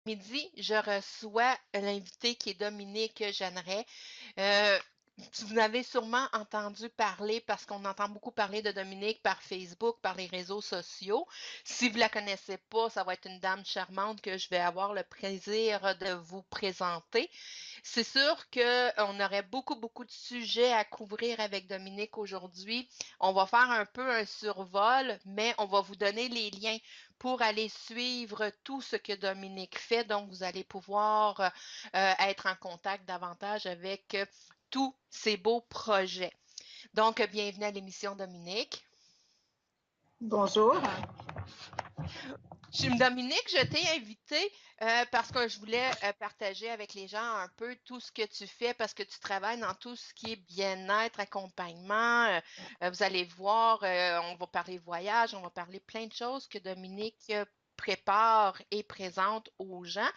midi, je reçois l'invité qui est Dominique Jeanneret. Euh, Vous avez sûrement entendu parler, parce qu'on entend beaucoup parler de Dominique par Facebook, par les réseaux sociaux. Si vous ne la connaissez pas, ça va être une dame charmante que je vais avoir le plaisir de vous présenter. C'est sûr qu'on aurait beaucoup, beaucoup de sujets à couvrir avec Dominique aujourd'hui. On va faire un peu un survol, mais on va vous donner les liens pour aller suivre tout ce que Dominique fait. Donc, vous allez pouvoir être en contact davantage avec tous ces beaux projets. Donc, bienvenue à l'émission, Dominique. Bonjour. Dominique, je t'ai invité parce que je voulais partager avec les gens un peu tout ce que tu fais parce que tu travailles dans tout ce qui est bien-être, accompagnement. Vous allez voir, on va parler voyage, on va parler plein de choses que Dominique prépare et présente aux gens.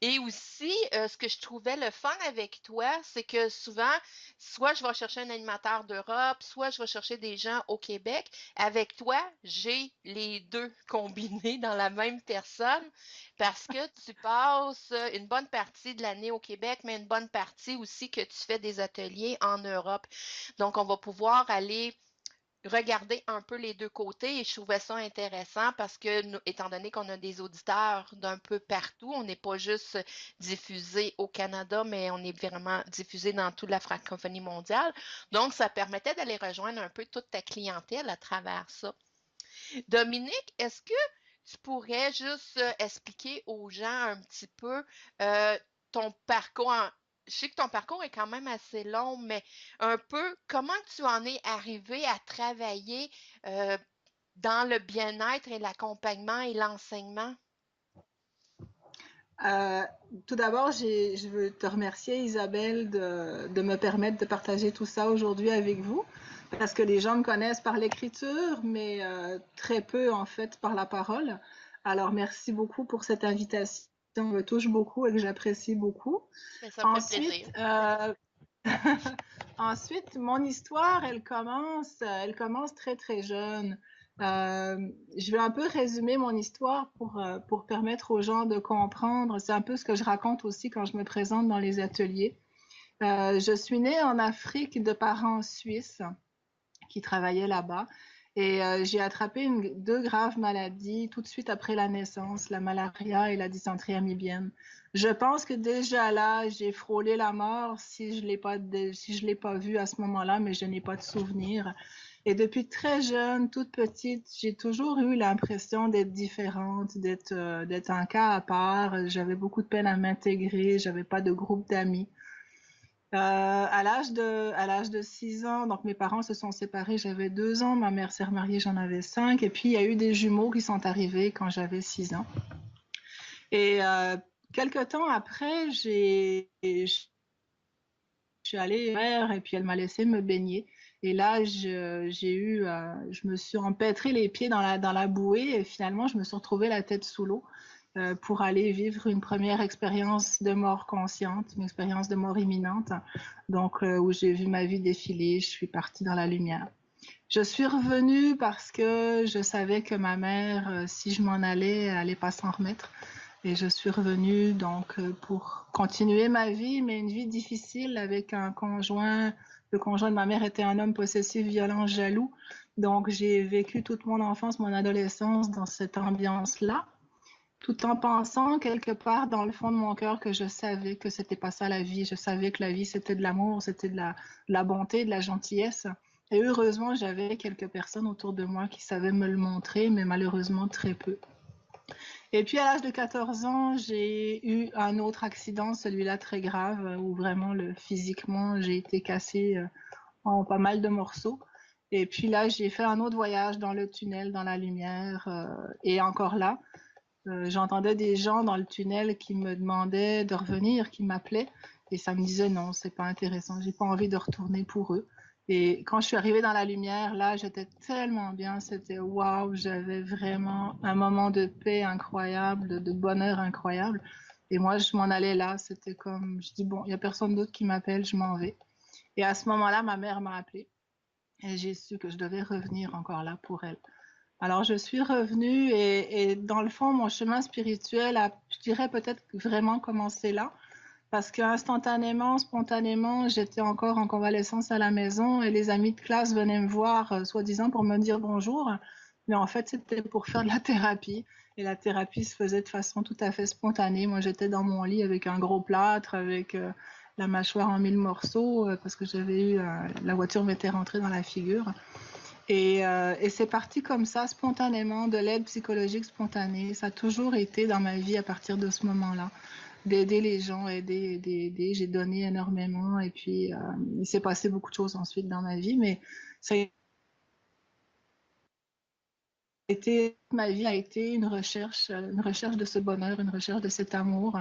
Et aussi, ce que je trouvais le fun avec toi, c'est que souvent, soit je vais chercher un animateur d'Europe, soit je vais chercher des gens au Québec. Avec toi, j'ai les deux combinés dans la même personne parce que tu passes une bonne partie de l'année au Québec, mais une bonne partie aussi que tu fais des ateliers en Europe. Donc, on va pouvoir aller regarder un peu les deux côtés et je trouvais ça intéressant parce que, étant donné qu'on a des auditeurs d'un peu partout, on n'est pas juste diffusé au Canada, mais on est vraiment diffusé dans toute la francophonie mondiale. Donc, ça permettait d'aller rejoindre un peu toute ta clientèle à travers ça. Dominique, est-ce que tu pourrais juste expliquer aux gens un petit peu ton parcours? Je sais que ton parcours est quand même assez long, mais un peu comment tu en es arrivé à travailler euh, dans le bien-être et l'accompagnement et l'enseignement? Euh, Tout d'abord, je veux te remercier, Isabelle, de me permettre de partager tout ça aujourd'hui avec vous, parce que les gens me connaissent par l'écriture, mais très peu en fait par la parole. Alors, merci beaucoup pour cette invitation, qui me touche beaucoup et que j'apprécie beaucoup. Mais ça me fait plaisir. Ensuite, ensuite, mon histoire, elle commence très très jeune. Je vais un peu résumer mon histoire pour permettre aux gens de comprendre. C'est un peu ce que je raconte aussi quand je me présente dans les ateliers. Je suis née en Afrique de parents suisses qui travaillaient là-bas. Et j'ai attrapé deux graves maladies tout de suite après la naissance, la malaria et la dysenterie amibienne. Je pense que déjà là, j'ai frôlé la mort si je l'ai pas vu à ce moment-là, mais je n'ai pas de souvenir. Et depuis très jeune, toute petite, j'ai toujours eu l'impression d'être différente, d'être un cas à part. J'avais beaucoup de peine à m'intégrer, j'avais pas de groupe d'amis. À l'âge de 6 ans, donc mes parents se sont séparés, j'avais 2 ans, ma mère s'est remariée, j'en avais 5, et puis il y a eu des jumeaux qui sont arrivés quand j'avais 6 ans. Et quelque temps après, je suis allée mer et puis elle m'a laissé me baigner. Et là, je me suis empêtré les pieds dans la bouée et finalement, je me suis retrouvée la tête sous l'eau pour aller vivre une première expérience de mort consciente, une expérience de mort imminente, donc où j'ai vu ma vie défiler, je suis partie dans la lumière. Je suis revenue parce que je savais que ma mère, si je m'en allais, elle allait pas s'en remettre. Et je suis revenue donc pour continuer ma vie, mais une vie difficile avec un conjoint. Le conjoint de ma mère était un homme possessif, violent, jaloux. Donc j'ai vécu toute mon enfance, mon adolescence dans cette ambiance-là, tout en pensant quelque part dans le fond de mon cœur que je savais que c'était pas ça la vie. Je savais que la vie c'était de l'amour, c'était de la bonté, de la gentillesse. Et heureusement, j'avais quelques personnes autour de moi qui savaient me le montrer, mais malheureusement très peu. Et puis à l'âge de 14 ans, j'ai eu un autre accident, celui-là très grave, où vraiment physiquement j'ai été cassée en pas mal de morceaux. Et puis là, j'ai fait un autre voyage dans le tunnel, dans la lumière, et encore là, j'entendais des gens dans le tunnel qui me demandaient de revenir, qui m'appelaient, et ça me disait non, c'est pas intéressant, j'ai pas envie de retourner pour eux. Et quand je suis arrivée dans la lumière, là, j'étais tellement bien, c'était waouh, j'avais vraiment un moment de paix incroyable, de bonheur incroyable. Et moi, je m'en allais là, c'était comme, je dis bon, il y a personne d'autre qui m'appelle, je m'en vais. Et à ce moment-là, ma mère m'a appelée et j'ai su que je devais revenir encore là pour elle Alors, je suis revenue et dans le fond, mon chemin spirituel a, je dirais, peut-être vraiment commencé là. Parce qu'instantanément, spontanément, j'étais encore en convalescence à la maison et les amis de classe venaient me voir, soi-disant pour me dire bonjour. Mais en fait, c'était pour faire de la thérapie. Et la thérapie se faisait de façon tout à fait spontanée. Moi, j'étais dans mon lit avec un gros plâtre, avec la mâchoire en 1000 morceaux, parce que j'avais eu, la voiture m'était rentrée dans la figure. Et c'est parti comme ça, spontanément, de l'aide psychologique spontanée. Ça a toujours été dans ma vie à partir de ce moment-là, d'aider les gens, aider. J'ai donné énormément et puis il s'est passé beaucoup de choses ensuite dans ma vie, mais ça a ma vie a été une recherche de ce bonheur, une recherche de cet amour,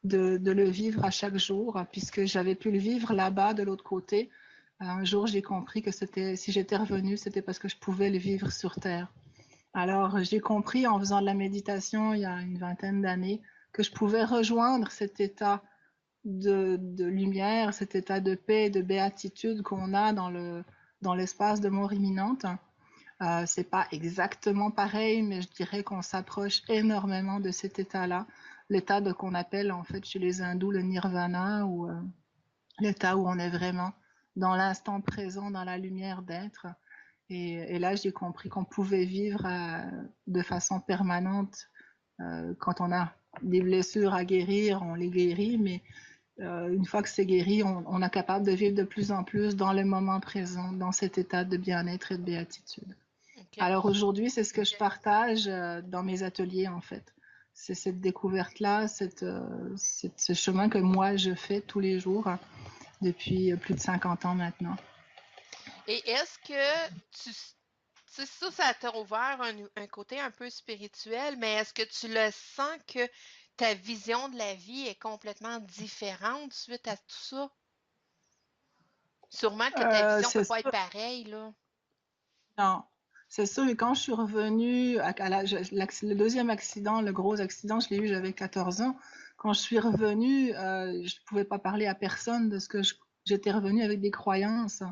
de le vivre à chaque jour, puisque j'avais pu le vivre là-bas de l'autre côté. Un jour, j'ai compris que si j'étais revenue, c'était parce que je pouvais le vivre sur Terre. Alors, j'ai compris en faisant de la méditation il y a une vingtaine d'années que je pouvais rejoindre cet état de lumière, cet état de paix et de béatitude qu'on a dans l'espace de mort imminente. C'est pas exactement pareil, mais je dirais qu'on s'approche énormément de cet état-là, l'état de qu'on appelle en fait chez les hindous le nirvana, ou l'état où on est vraiment dans l'instant présent, dans la lumière d'être. Et là, j'ai compris qu'on pouvait vivre de façon permanente. Quand on a des blessures à guérir, on les guérit, mais une fois que c'est guéri, on est capable de vivre de plus en plus dans le moment présent, dans cet état de bien-être et de béatitude. OK. Alors aujourd'hui, c'est ce que je partage dans mes ateliers, en fait. C'est cette découverte-là, ce chemin que moi, je fais tous les jours depuis plus de 50 ans maintenant. Et est-ce que tu sais, ça t'a ouvert un côté un peu spirituel, mais est-ce que tu le sens que ta vision de la vie est complètement différente suite à tout ça? Sûrement que ta vision peut C'est pas être sûr, pareille, là. non. C'est sûr, et quand je suis revenue, le deuxième accident, le gros accident, je l'ai eu, j'avais 14 ans. Quand je suis revenue, je ne pouvais pas parler à personne de ce que j'étais revenue avec des croyances,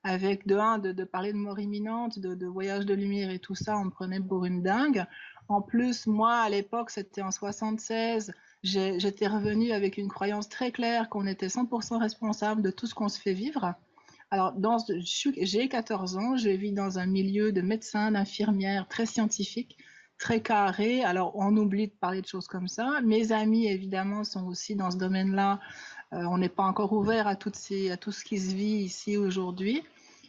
avec de parler de mort imminente, de voyage de lumière et tout ça, on me prenait pour une dingue. En plus, moi, à l'époque, c'était en 76, j'étais revenue avec une croyance très claire qu'on était 100% responsable de tout ce qu'on se fait vivre. Alors, j'ai 14 ans, je vis dans un milieu de médecins, d'infirmières très scientifique, très carré. Alors, on oublie de parler de choses comme ça. Mes amis, évidemment, sont aussi dans ce domaine-là. On n'est pas encore ouvert à tout ce qui se vit ici aujourd'hui.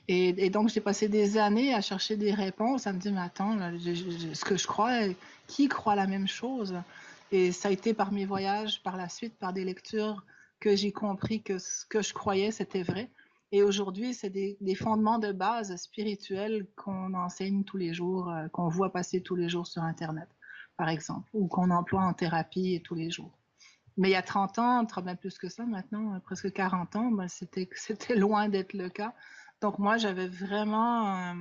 Et donc, j'ai passé des années à chercher des réponses, à me dire, mais attends, là, ce que je crois, qui croit la même chose? Et ça a été par mes voyages, par la suite, par des lectures, que j'ai compris que ce que je croyais, c'était vrai. Et aujourd'hui, c'est des fondements de base spirituels qu'on enseigne tous les jours, qu'on voit passer tous les jours sur Internet, par exemple, ou qu'on emploie en thérapie tous les jours. Mais il y a 30 ans, même plus que ça maintenant, presque 40 ans, ben c'était loin d'être le cas. Donc moi, j'avais vraiment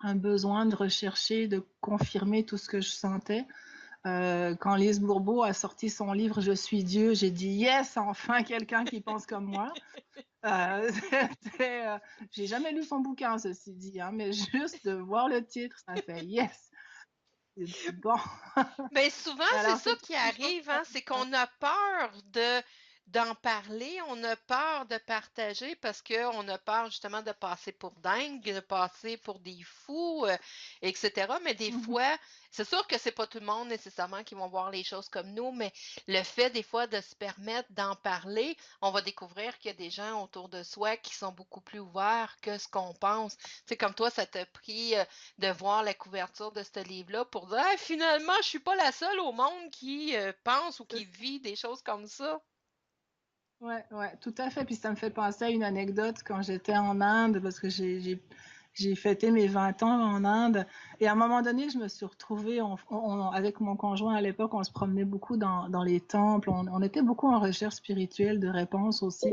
un besoin de rechercher, de confirmer tout ce que je sentais. Quand Lise Bourbeau a sorti son livre Je suis Dieu, j'ai dit yes, enfin quelqu'un qui pense comme moi. Euh, j'ai jamais lu son bouquin, ceci dit, hein, mais juste de voir le titre, ça fait yes. Bon. Ben souvent, c'est Alors ça c'est qui quelque chose arrive, hein, comme c'est ça. qu'on a peur d'en parler, on a peur de partager parce qu'on a peur justement de passer pour dingue, de passer pour des fous, etc. Mais des Mhm. fois, c'est sûr que c'est pas tout le monde nécessairement qui vont voir les choses comme nous, mais le fait des fois de se permettre d'en parler, on va découvrir qu'il y a des gens autour de soi qui sont beaucoup plus ouverts que ce qu'on pense. C'est comme toi, ça t'a pris de voir la couverture de ce livre-là pour dire ah, finalement, je suis pas la seule au monde qui pense ou qui vit des choses comme ça. Ouais, ouais, tout à fait. Puis ça me fait penser à une anecdote quand j'étais en Inde, parce que j'ai fêté mes 20 ans en Inde. Et à un moment donné, je me suis retrouvée avec mon conjoint à l'époque, on se promenait beaucoup dans les temples. On était beaucoup en recherche spirituelle de réponses aussi.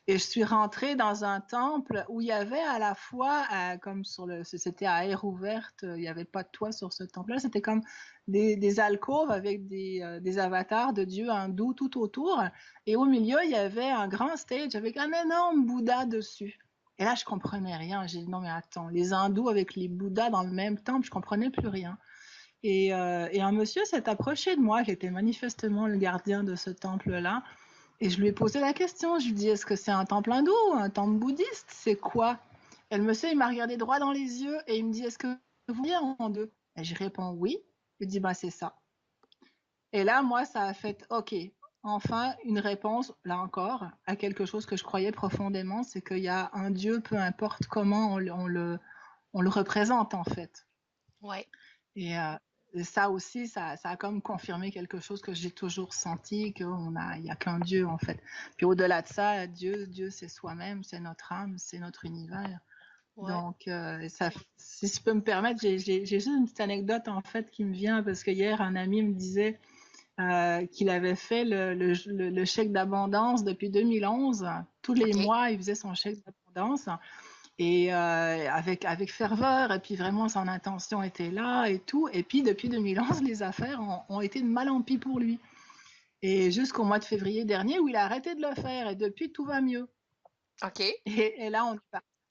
Et je suis rentrée dans un temple où il y avait à la fois, comme c'était à air ouverte, il n'y avait pas de toit sur ce temple-là, c'était comme des alcôves avec des avatars de dieux hindous tout autour. Et au milieu, il y avait un grand stage avec un énorme Bouddha dessus. Et là, je comprenais rien. J'ai dit, non, mais attends, les hindous avec les bouddhas dans le même temple, je comprenais plus rien. Et un monsieur s'est approché de moi, qui était manifestement le gardien de ce temple-là, et je lui ai posé la question. Je lui ai dit, est-ce que c'est un temple hindou ou un temple bouddhiste? C'est quoi? Et le monsieur, il m'a regardé droit dans les yeux et il me dit, est-ce que vous voyez en deux? Et je réponds oui. Il dit, bah, c'est ça. Et là, moi, ça a fait, OK, enfin, une réponse, là encore, à quelque chose que je croyais profondément, c'est qu'il y a un Dieu, peu importe comment on le représente, en fait. Ouais. Et, euh, et ça aussi, ça a comme confirmé quelque chose que j'ai toujours senti, il n'y a qu'un Dieu, en fait. Puis au-delà de ça, Dieu, c'est soi-même, c'est notre âme, c'est notre univers. Ouais. Donc, si je peux me permettre, j'ai juste une petite anecdote, en fait, qui me vient, parce que hier, un ami me disait qu'il avait fait le chèque d'abondance depuis 2011. Tous les OK. mois, il faisait son chèque d'abondance et avec ferveur. Et puis vraiment, son intention était là et tout. Et puis depuis 2011, les affaires ont été de mal en pis pour lui. Et jusqu'au mois de février dernier, où il a arrêté de le faire. Et depuis, tout va mieux. OK. Et là,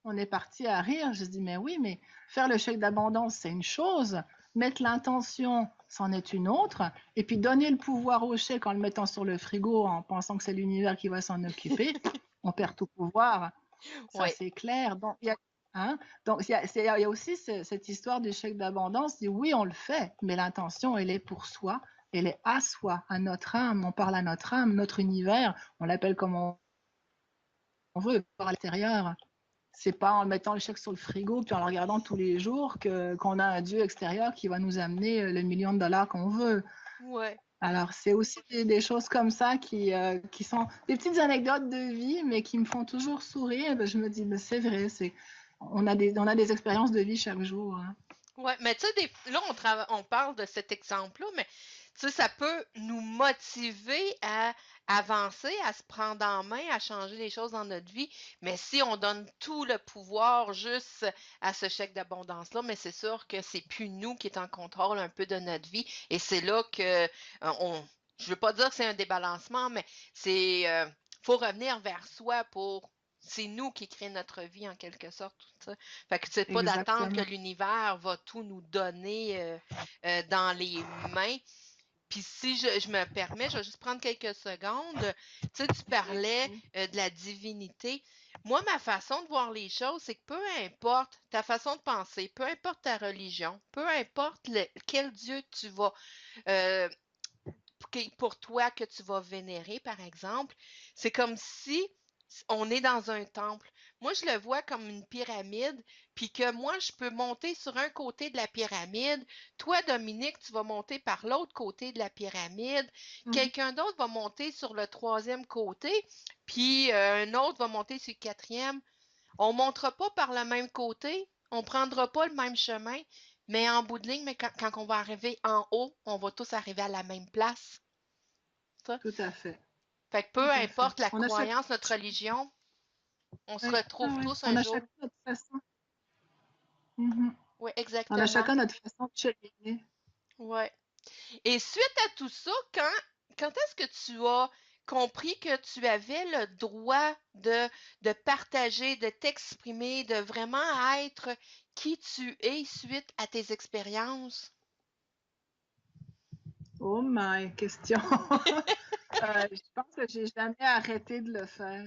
on est parti à rire. Je dis, mais oui, mais faire le chèque d'abondance, c'est une chose. Mettre l'intention, c'en est une autre. Et puis donner le pouvoir au chèque en le mettant sur le frigo, en pensant que c'est l'univers qui va s'en occuper, on perd tout pouvoir. Ça, Ouais. c'est clair. Donc, il y a aussi cette histoire du chèque d'abondance. Oui, on le fait, mais l'intention, elle est pour soi. Elle est à soi, à notre âme. On parle à notre âme, notre univers. On l'appelle comme on veut, par l'intérieur. C'est pas en mettant le chèque sur le frigo puis en le regardant tous les jours qu'on a un Dieu extérieur qui va nous amener le million de dollars qu'on veut. Ouais. Alors, c'est aussi des choses comme ça qui sont des petites anecdotes de vie, mais qui me font toujours sourire. Ben, je me dis, ben, c'est vrai, on a des expériences de vie chaque jour. Hein. Ouais, mais tu sais, là, on parle de cet exemple-là, mais tu sais, ça peut nous motiver à avancer, à se prendre en main, à changer les choses dans notre vie. Mais si on donne tout le pouvoir juste à ce chèque d'abondance-là, mais c'est sûr que c'est plus nous qui est en contrôle un peu de notre vie. Et c'est là que je veux pas dire que c'est un débalancement, mais faut revenir vers soi pour c'est nous qui créons notre vie en quelque sorte. Tu sais. Fait que c'est pas d'attendre que Exactement. l'univers va tout nous donner dans les mains. Puis si je me permets, je vais juste prendre quelques secondes. Tu sais, tu parlais de la divinité. Moi, ma façon de voir les choses, c'est que peu importe ta façon de penser, peu importe ta religion, peu importe quel Dieu tu vas, euh, pour toi que tu vas vénérer, par exemple, c'est comme si on est dans un temple. Moi, je le vois comme une pyramide, puis que moi, je peux monter sur un côté de la pyramide. Toi, Dominique, tu vas monter par l'autre côté de la pyramide. Mhm. Quelqu'un d'autre va monter sur le troisième côté, puis un autre va monter sur le quatrième. On ne montera pas par le même côté, on ne prendra pas le même chemin, mais en bout de ligne, mais quand on va arriver en haut, on va tous arriver à la même place. Ça. Tout à fait. Fait que Tout peu à fait. importe la croyance, notre religion, on se Oui, retrouve oui. tous On un a jour. chacun notre façon. Mhm. Oui, On a exactement. chacun notre façon de cheminer. Ouais. Et suite à tout ça, quand est-ce que tu as compris que tu avais le droit de partager, de t'exprimer, de vraiment être qui tu es suite à tes expériences? Oh my question. Je pense que j'ai jamais arrêté de le faire.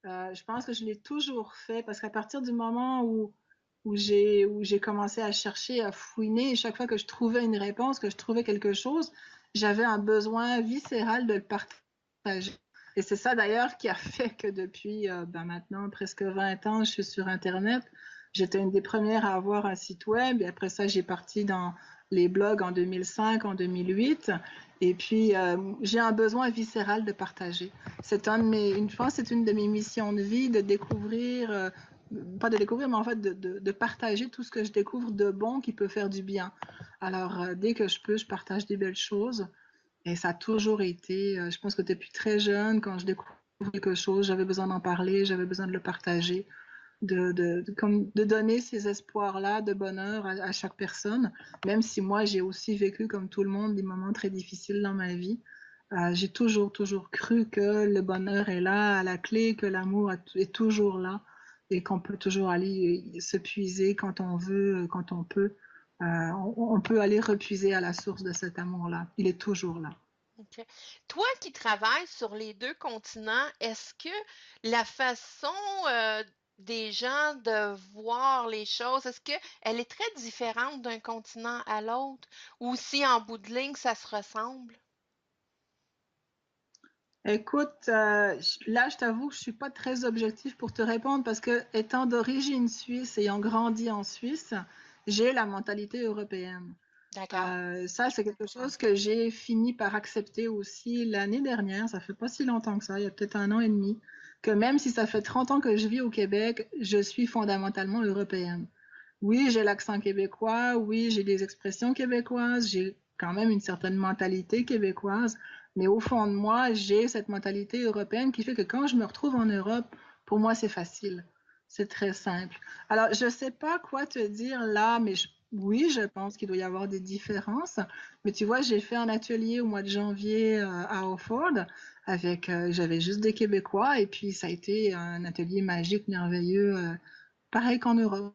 Je pense que je l'ai toujours fait parce qu'à partir du moment où j'ai commencé à chercher, à fouiner, et chaque fois que je trouvais une réponse, que je trouvais quelque chose, j'avais un besoin viscéral de le partager. Et c'est ça d'ailleurs qui a fait que depuis maintenant presque 20 ans, je suis sur Internet. J'étais une des premières à avoir un site web et après ça, j'ai parti dans les blogs en 2005, en 2008. Et puis, j'ai un besoin viscéral de partager. Je pense que c'est une de mes missions de vie de découvrir, pas de découvrir, mais en fait de partager tout ce que je découvre de bon qui peut faire du bien. Alors, dès que je peux, je partage des belles choses. Et ça a toujours été, je pense que depuis très jeune, quand je découvre quelque chose, j'avais besoin d'en parler, j'avais besoin de le partager, de donner ces espoirs-là de bonheur à chaque personne, même si moi, j'ai aussi vécu, comme tout le monde, des moments très difficiles dans ma vie. J'ai toujours cru que le bonheur est là, à la clé, que l'amour est toujours là. et qu'on peut toujours aller se puiser quand on veut, quand on peut. On peut aller repuiser à la source de cet amour-là. Il est toujours là. OK. Toi qui travailles sur les 2 continents, est-ce que la façon, des gens de voir les choses, est-ce qu'elle est très différente d'un continent à l'autre? Ou si en bout de ligne, ça se ressemble? Écoute, là, je t'avoue que je suis pas très objective pour te répondre parce que, étant d'origine suisse, ayant grandi en Suisse, j'ai la mentalité européenne. D'accord. Ça, c'est quelque chose que j'ai fini par accepter aussi l'année dernière. Ça fait pas si longtemps que ça, il y a peut-être 1 an et demi, que même si ça fait 30 ans que je vis au Québec, je suis fondamentalement européenne. Oui, j'ai l'accent québécois, oui, j'ai des expressions québécoises, j'ai quand même une certaine mentalité québécoise, mais au fond de moi, j'ai cette mentalité européenne qui fait que quand je me retrouve en Europe, pour moi, c'est facile. C'est très simple. Alors, je ne sais pas quoi te dire là, mais oui, je pense qu'il doit y avoir des différences. Mais tu vois, j'ai fait un atelier au mois de janvier à Oxford avec, j'avais juste des Québécois et puis ça a été un atelier magique, merveilleux, pareil qu'en Europe.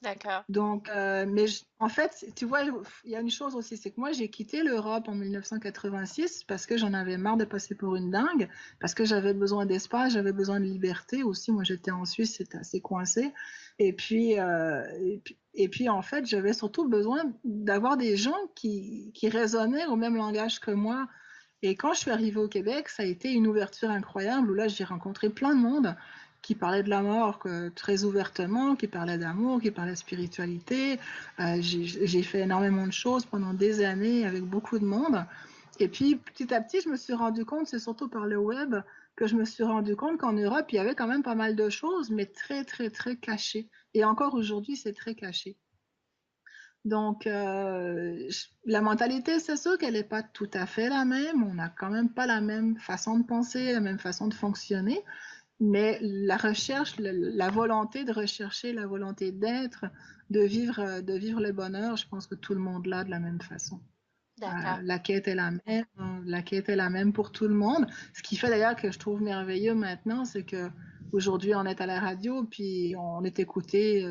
D'accord. Donc, mais en fait, tu vois, il y a une chose aussi, c'est que moi, j'ai quitté l'Europe en 1986 parce que j'en avais marre de passer pour une dingue, parce que j'avais besoin d'espace, j'avais besoin de liberté aussi. Moi, j'étais en Suisse, c'était assez coincé. Et puis, en fait, j'avais surtout besoin d'avoir des gens qui raisonnaient au même langage que moi. Et quand je suis arrivée au Québec, ça a été une ouverture incroyable où là, j'ai rencontré plein de monde qui parlait de la mort très ouvertement, qui parlait d'amour, qui parlait de spiritualité. J'ai fait énormément de choses pendant des années avec beaucoup de monde. Et puis, petit à petit, je me suis rendu compte, c'est surtout par le web, que je me suis rendu compte qu'en Europe, il y avait quand même pas mal de choses, mais très, très, très cachées. Et encore aujourd'hui, c'est très caché. Donc, la mentalité, c'est sûr qu'elle n'est pas tout à fait la même. On n'a quand même pas la même façon de penser, la même façon de fonctionner. Mais la recherche, la volonté de rechercher, la volonté d'être, de vivre le bonheur, je pense que tout le monde l'a de la même façon. D'accord. La quête est la même, hein, la quête est la même pour tout le monde. Ce qui fait d'ailleurs que je trouve merveilleux maintenant, c'est que aujourd'hui on est à la radio, puis on est écouté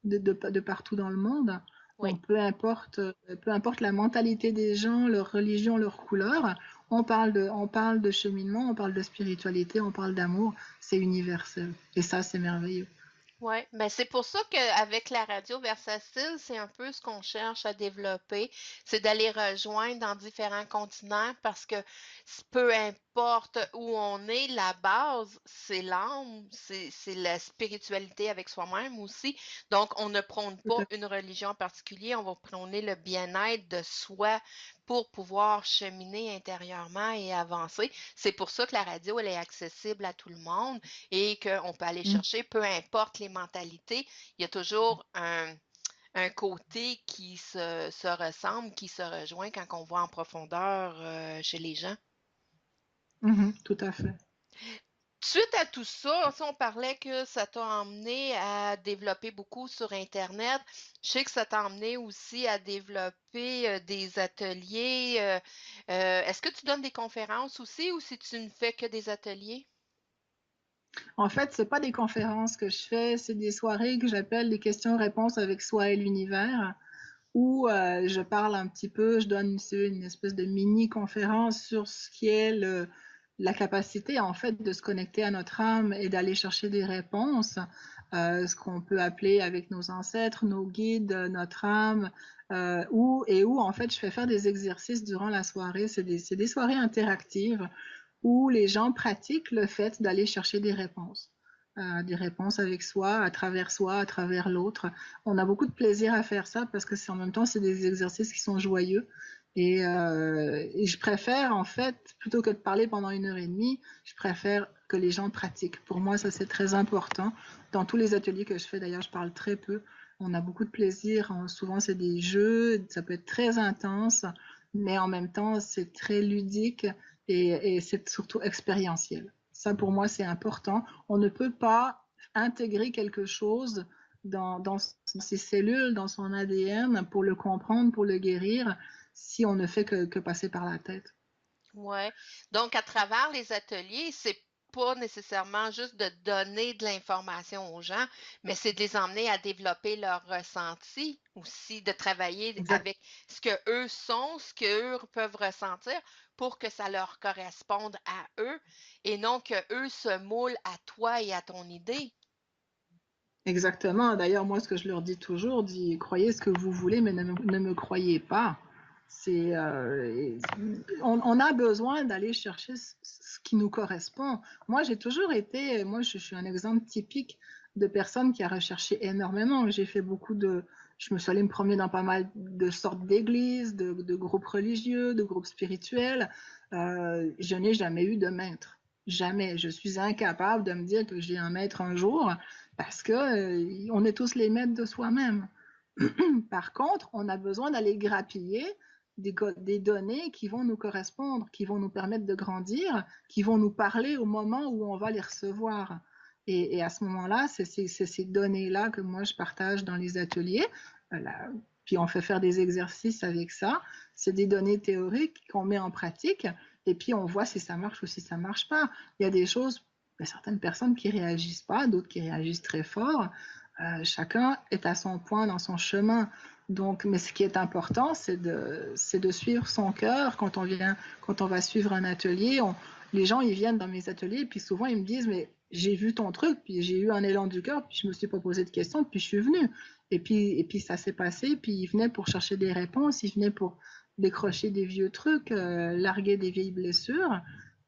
de partout dans le monde. Oui. Donc peu importe la mentalité des gens, leur religion, leur couleur, on parle de cheminement, on parle de spiritualité, on parle d'amour, c'est universel. Et ça, c'est merveilleux. Oui, ben c'est pour ça qu'avec la radio Versatile, c'est un peu ce qu'on cherche à développer, c'est d'aller rejoindre dans différents continents parce que peu importe où on est, la base, c'est l'âme, c'est la spiritualité avec soi-même aussi. Donc, on ne prône Tout pas à une religion en particulier, on va prôner le bien-être de soi pour pouvoir cheminer intérieurement et avancer. C'est pour ça que la radio, elle est accessible à tout le monde et qu'on peut aller fait. chercher, peu importe les mentalités, il y a toujours un côté qui se ressemble, qui se rejoint quand on voit en profondeur chez les gens. Tout à fait. Suite à tout ça, si on parlait que ça t'a emmené à développer beaucoup sur Internet, je sais que ça t'a emmené aussi à développer des ateliers. Est-ce que tu donnes des conférences aussi ou si tu ne fais que des ateliers? En fait, c'est pas des conférences que je fais, c'est des soirées que j'appelle des questions-réponses avec soi et l'univers, où je parle un petit peu, je donne une espèce de mini-conférence sur ce qui est la capacité en fait de se connecter à notre âme et d'aller chercher des réponses, ce qu'on peut appeler avec nos ancêtres, nos guides, notre âme, où en fait je fais faire des exercices durant la soirée. C'est des soirées interactives où les gens pratiquent le fait d'aller chercher des réponses avec soi, à travers l'autre. On a beaucoup de plaisir à faire ça parce que en même temps, c'est des exercices qui sont joyeux. Et je préfère, en fait, plutôt que de parler pendant 1 heure et demie, je préfère que les gens pratiquent. Pour moi, ça, c'est très important. Dans tous les ateliers que je fais, d'ailleurs, je parle très peu. On a beaucoup de plaisir. Souvent, c'est des jeux. Ça peut être très intense, mais en même temps, c'est très ludique et c'est surtout expérientiel. Ça, pour moi, c'est important. On ne peut pas intégrer quelque chose dans ses cellules, dans son ADN, pour le comprendre, pour le guérir, si on ne fait que passer par la tête. Ouais. Donc, à travers les ateliers, c'est pas nécessairement juste de donner de l'information aux gens, mais c'est de les emmener à développer leur ressenti aussi, de travailler Exact. avec ce que eux sont, ce qu'eux peuvent ressentir pour que ça leur corresponde à eux et non que eux se moulent à toi et à ton idée. Exactement. D'ailleurs, moi, ce que je leur dis toujours, dis, croyez ce que vous voulez, mais ne me croyez pas. On a besoin d'aller chercher ce qui nous correspond. Moi, j'ai toujours été, moi, je suis un exemple typique de personne qui a recherché énormément. J'ai fait je me suis allée me promener dans pas mal de sortes d'églises, de groupes religieux, de groupes spirituels. Je n'ai jamais eu de maître. Jamais. Je suis incapable de me dire que j'ai un maître un jour parce que on est tous les maîtres de soi-même. Par contre, on a besoin d'aller grappiller des données qui vont nous correspondre, qui vont nous permettre de grandir, qui vont nous parler au moment où on va les recevoir. Et à ce moment-là, c'est ces données-là que moi je partage dans les ateliers. Puis on fait faire des exercices avec ça. C'est des données théoriques qu'on met en pratique et puis on voit si ça marche ou si ça marche pas. Il y a des choses, il y a certaines personnes qui réagissent pas, d'autres qui réagissent très fort. Chacun est à son point dans son chemin. Donc, mais ce qui est important, c'est de suivre son cœur. Quand on va suivre un atelier, les gens ils viennent dans mes ateliers, puis souvent ils me disent mais j'ai vu ton truc, puis j'ai eu un élan du cœur, puis je me suis pas posé de questions, puis je suis venue. Et puis ça s'est passé, puis ils venaient pour chercher des réponses, ils venaient pour décrocher des vieux trucs, larguer des vieilles blessures.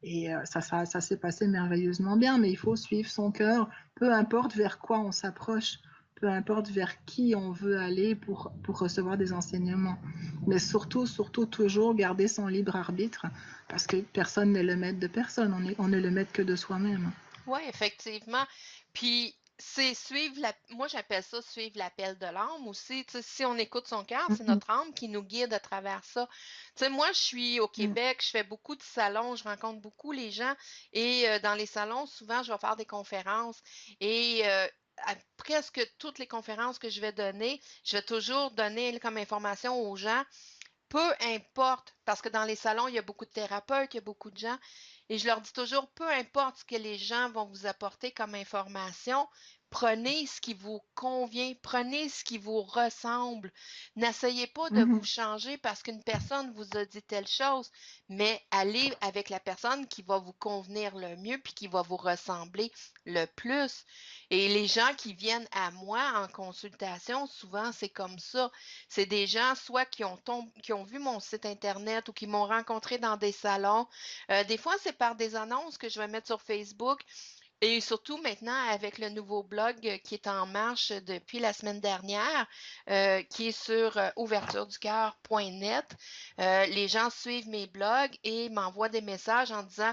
Et ça s'est passé merveilleusement bien, mais il faut suivre son cœur, peu importe vers quoi on s'approche, peu importe vers qui on veut aller pour recevoir des enseignements. Mais surtout, surtout, toujours garder son libre arbitre, parce que personne n'est le maître de personne, on est le maître que de soi-même. Oui, effectivement. Puis c'est suivre moi j'appelle ça suivre l'appel de l'âme aussi. Tu sais, si on écoute son cœur, c'est Mhm. notre âme qui nous guide à travers ça. Tu sais, moi, je suis au Québec, je fais beaucoup de salons, je rencontre beaucoup les gens et dans les salons, souvent, je vais faire des conférences et à presque toutes les conférences que je vais donner, je vais toujours donner comme information aux gens peu importe, parce que dans les salons, il y a beaucoup de thérapeutes, il y a beaucoup de gens, et je leur dis toujours, peu importe ce que les gens vont vous apporter comme information, prenez ce qui vous convient, prenez ce qui vous ressemble. N'essayez pas de vous Mhm. changer parce qu'une personne vous a dit telle chose, mais allez avec la personne qui va vous convenir le mieux puis qui va vous ressembler le plus. Et les gens qui viennent à moi en consultation, souvent, c'est comme ça. C'est des gens soit qui ont vu mon site internet ou qui m'ont rencontré dans des salons. Des fois, c'est par des annonces que je vais mettre sur Facebook et surtout maintenant avec le nouveau blog qui est en marche depuis la semaine dernière, qui est sur ouvertureducœur.net. Les gens suivent mes blogs et m'envoient des messages en disant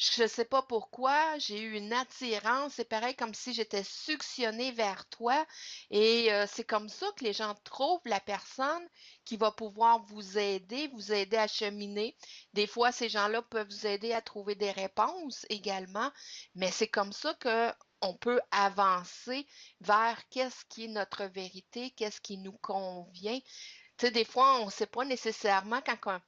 je ne sais pas pourquoi, j'ai eu une attirance. C'est pareil comme si j'étais suctionnée vers toi. Et c'est comme ça que les gens trouvent la personne qui va pouvoir vous aider à cheminer. Des fois, ces gens-là peuvent vous aider à trouver des réponses également. Mais c'est comme ça que on peut avancer vers qu'est-ce qui est notre vérité, qu'est-ce qui nous convient. Tu sais, des fois, on ne sait pas nécessairement quand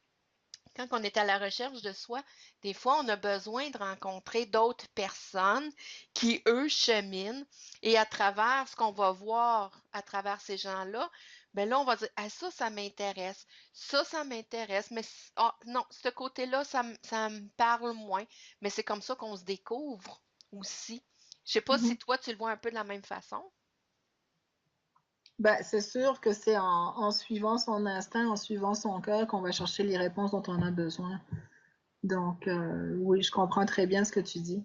on est à la recherche de soi, des fois, on a besoin de rencontrer d'autres personnes qui, eux, cheminent et à travers ce qu'on va voir à travers ces gens-là, ben là, on va dire, ah, ça m'intéresse. Ça m'intéresse. Mais ah, non, ce côté-là, ça me parle moins. Mais c'est comme ça qu'on se découvre aussi. Je sais pas si Mhm. toi, tu le vois un peu de la même façon. Ben, c'est sûr que c'est en suivant son instinct, en suivant son cœur qu'on va chercher les réponses dont on a besoin. Donc, oui, je comprends très bien ce que tu dis.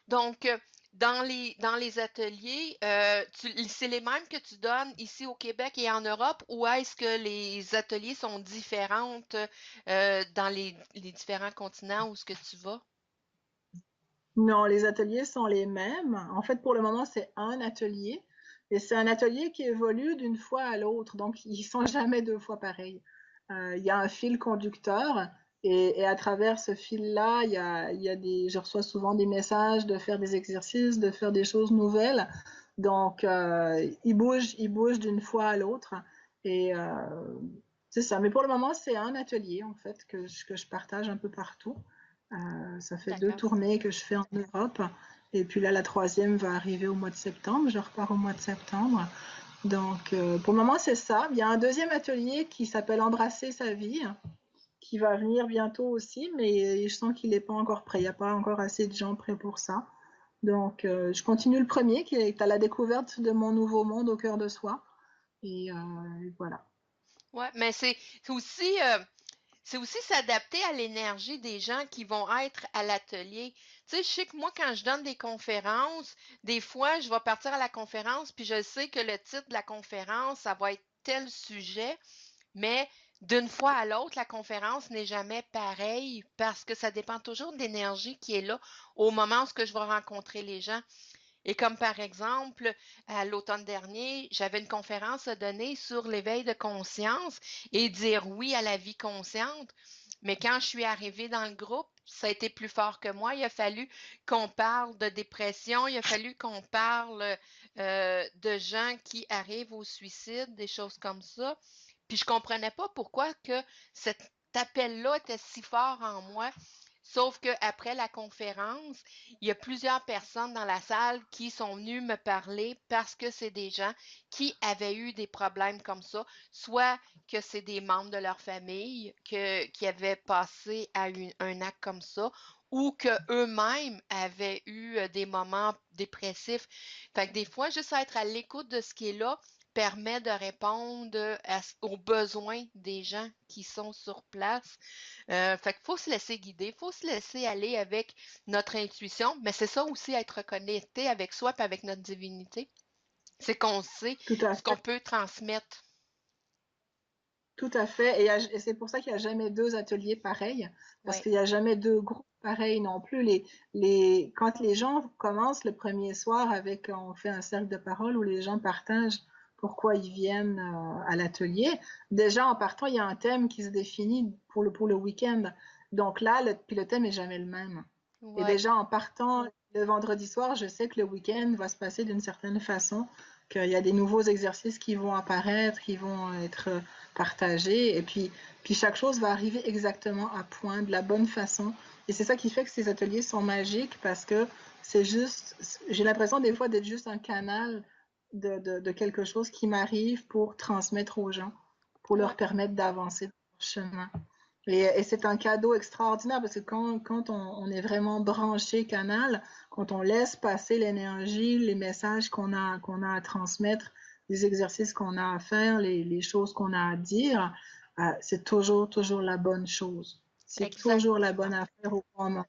Donc, dans les ateliers, c'est les mêmes que tu donnes ici au Québec et en Europe, ou est-ce que les ateliers sont différentes dans les différents continents où ce que tu vas? Non, les ateliers sont les mêmes. En fait, pour le moment, c'est un atelier. Et c'est un atelier qui évolue d'une fois à l'autre. Donc, ils sont jamais deux fois pareils. Il y a un fil conducteur. Et à travers ce fil-là, je reçois souvent des messages de faire des exercices, de faire des choses nouvelles. Donc, il bouge d'une fois à l'autre. Et c'est ça. Mais pour le moment, c'est un atelier, en fait, que je partage un peu partout. Ça fait 2 D'accord. tournées que je fais en Europe. Et puis là, la troisième va arriver au mois de septembre. Je repars au mois de septembre. Donc, pour le moment, c'est ça. Il y a un deuxième atelier qui s'appelle Embrasser sa vie, qui va venir bientôt aussi, mais je sens qu'il n'est pas encore prêt. Il n'y a pas encore assez de gens prêts pour ça. Donc, je continue le premier, qui est à la découverte de mon nouveau monde au cœur de soi. Et voilà. Ouais, mais c'est aussi s'adapter à l'énergie des gens qui vont être à l'atelier. Tu sais, je sais que moi, quand je donne des conférences, des fois, je vais partir à la conférence, puis je sais que le titre de la conférence, ça va être tel sujet, mais d'une fois à l'autre, la conférence n'est jamais pareille parce que ça dépend toujours de l'énergie qui est là au moment où ce que je vais rencontrer les gens. Et comme par exemple, à l'automne dernier, j'avais une conférence à donner sur l'éveil de conscience et dire oui à la vie consciente. Mais quand je suis arrivée dans le groupe, ça a été plus fort que moi. Il a fallu qu'on parle de dépression, il a fallu qu'on parle de gens qui arrivent au suicide, des choses comme ça. Puis je comprenais pas pourquoi que cet appel-là était si fort en moi. Sauf qu'après la conférence, il y a plusieurs personnes dans la salle qui sont venues me parler parce que c'est des gens qui avaient eu des problèmes comme ça, soit que c'est des membres de leur famille qui avaient passé à un acte comme ça, ou qu'eux-mêmes avaient eu des moments dépressifs. Fait que des fois, juste être à l'écoute de ce qui est là permet de répondre aux besoins des gens qui sont sur place. Fait qu'il faut se laisser guider, il faut se laisser aller avec notre intuition, mais c'est ça aussi être connecté avec soi et avec notre divinité. C'est qu'on sait Tout à ce qu'on fait. peut transmettre. Tout à fait. Et c'est pour ça qu'il n'y a jamais deux ateliers pareils, parce Oui, qu'il n'y a jamais deux groupes pareils non plus. Quand les gens commencent le premier soir avec, on fait un cercle de parole où les gens partagent pourquoi ils viennent à l'atelier. Déjà, en partant, il y a un thème qui se définit pour le week-end. Donc là, puis le thème est jamais le même. Et oui, déjà, en partant le vendredi soir, je sais que le week-end va se passer d'une certaine façon, qu'il y a des nouveaux exercices qui vont apparaître, qui vont être partagés, et puis chaque chose va arriver exactement à point, de la bonne façon. Et c'est ça qui fait que ces ateliers sont magiques, parce que c'est juste, j'ai l'impression des fois d'être juste un canal de quelque chose qui m'arrive pour transmettre aux gens, pour oui, leur permettre d'avancer dans leur chemin. Et c'est un cadeau extraordinaire, parce que quand on est vraiment branché canal, quand on laisse passer l'énergie, les messages qu'on a à transmettre, les exercices qu'on a à faire, les choses qu'on a à dire, c'est toujours la bonne chose. C'est toujours la bonne exactement. affaire au bon moment.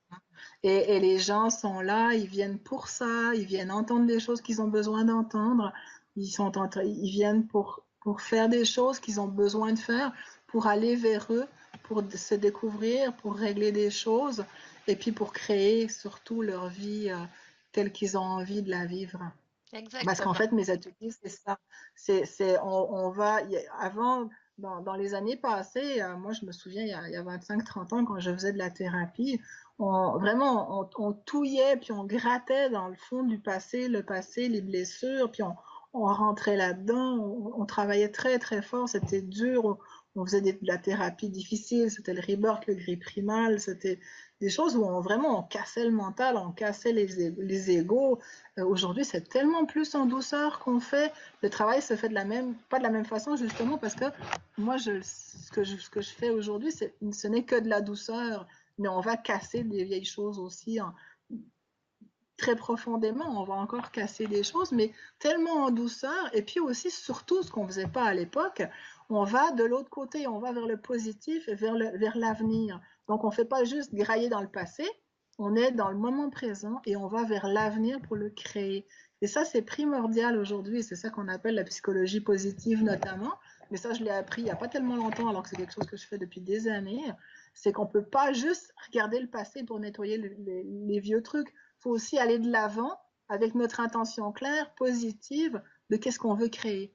Et les gens sont là, ils viennent pour ça, ils viennent entendre des choses qu'ils ont besoin d'entendre, ils viennent pour faire des choses qu'ils ont besoin de faire, pour aller vers eux, pour se découvrir, pour régler des choses, et puis pour créer surtout leur vie telle qu'ils ont envie de la vivre. Parce qu'en Exactement. fait, mes ateliers, c'est ça. On va, avant, dans les années passées, moi, je me souviens, il y a 25-30 ans, quand je faisais de la thérapie, on touillait, puis on grattait dans le fond du passé, le passé, les blessures, puis on rentrait là-dedans, on travaillait très, très fort, c'était dur, on faisait de la thérapie difficile, c'était le rebirth, le gris primal, c'était des choses où on cassait le mental, on cassait les égos. Aujourd'hui, c'est tellement plus en douceur qu'on fait. Le travail se fait pas de la même façon, justement, parce que moi, ce que je fais aujourd'hui, ce n'est que de la douceur, mais on va casser des vieilles choses aussi très profondément. On va encore casser des choses, mais tellement en douceur. Et puis aussi, surtout, ce qu'on ne faisait pas à l'époque, on va de l'autre côté, on va vers le positif et vers l'avenir. Donc, on ne fait pas juste grailler dans le passé, on est dans le moment présent et on va vers l'avenir pour le créer. Et ça, c'est primordial aujourd'hui. C'est ça qu'on appelle la psychologie positive notamment. Mais ça, je l'ai appris il n'y a pas tellement longtemps, alors que c'est quelque chose que je fais depuis des années. C'est qu'on ne peut pas juste regarder le passé pour nettoyer les vieux trucs. Il faut aussi aller de l'avant avec notre intention claire, positive, de qu'est-ce qu'on veut créer.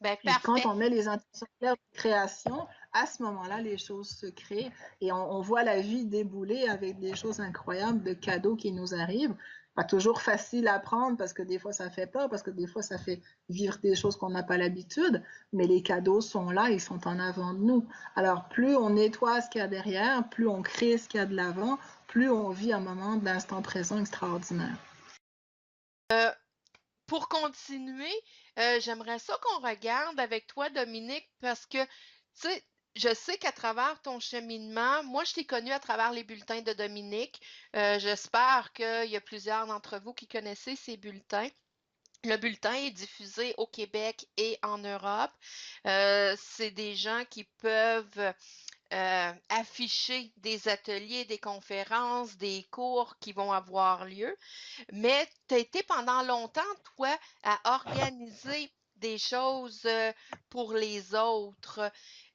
Ben, Et quand parfait. on met les intentions claires de création, à ce moment-là, les choses se créent et on voit la vie débouler avec des choses incroyables, de cadeaux qui nous arrivent. pas toujours facile à prendre parce que des fois ça fait peur, parce que des fois ça fait vivre des choses qu'on n'a pas l'habitude, mais les cadeaux sont là, ils sont en avant de nous. Alors plus on nettoie ce qu'il y a derrière, plus on crée ce qu'il y a de l'avant, plus on vit un moment d'instant présent extraordinaire. Pour continuer, j'aimerais ça qu'on regarde avec toi, Dominique, parce que, tu sais, je sais qu'à travers ton cheminement, moi, je t'ai connu à travers les bulletins de Dominique. J'espère qu'il y a plusieurs d'entre vous qui connaissez ces bulletins. Le bulletin est diffusé au Québec et en Europe. C'est des gens qui peuvent afficher des ateliers, des conférences, des cours qui vont avoir lieu. Mais tu as été pendant longtemps, toi, à organiser des choses pour les autres.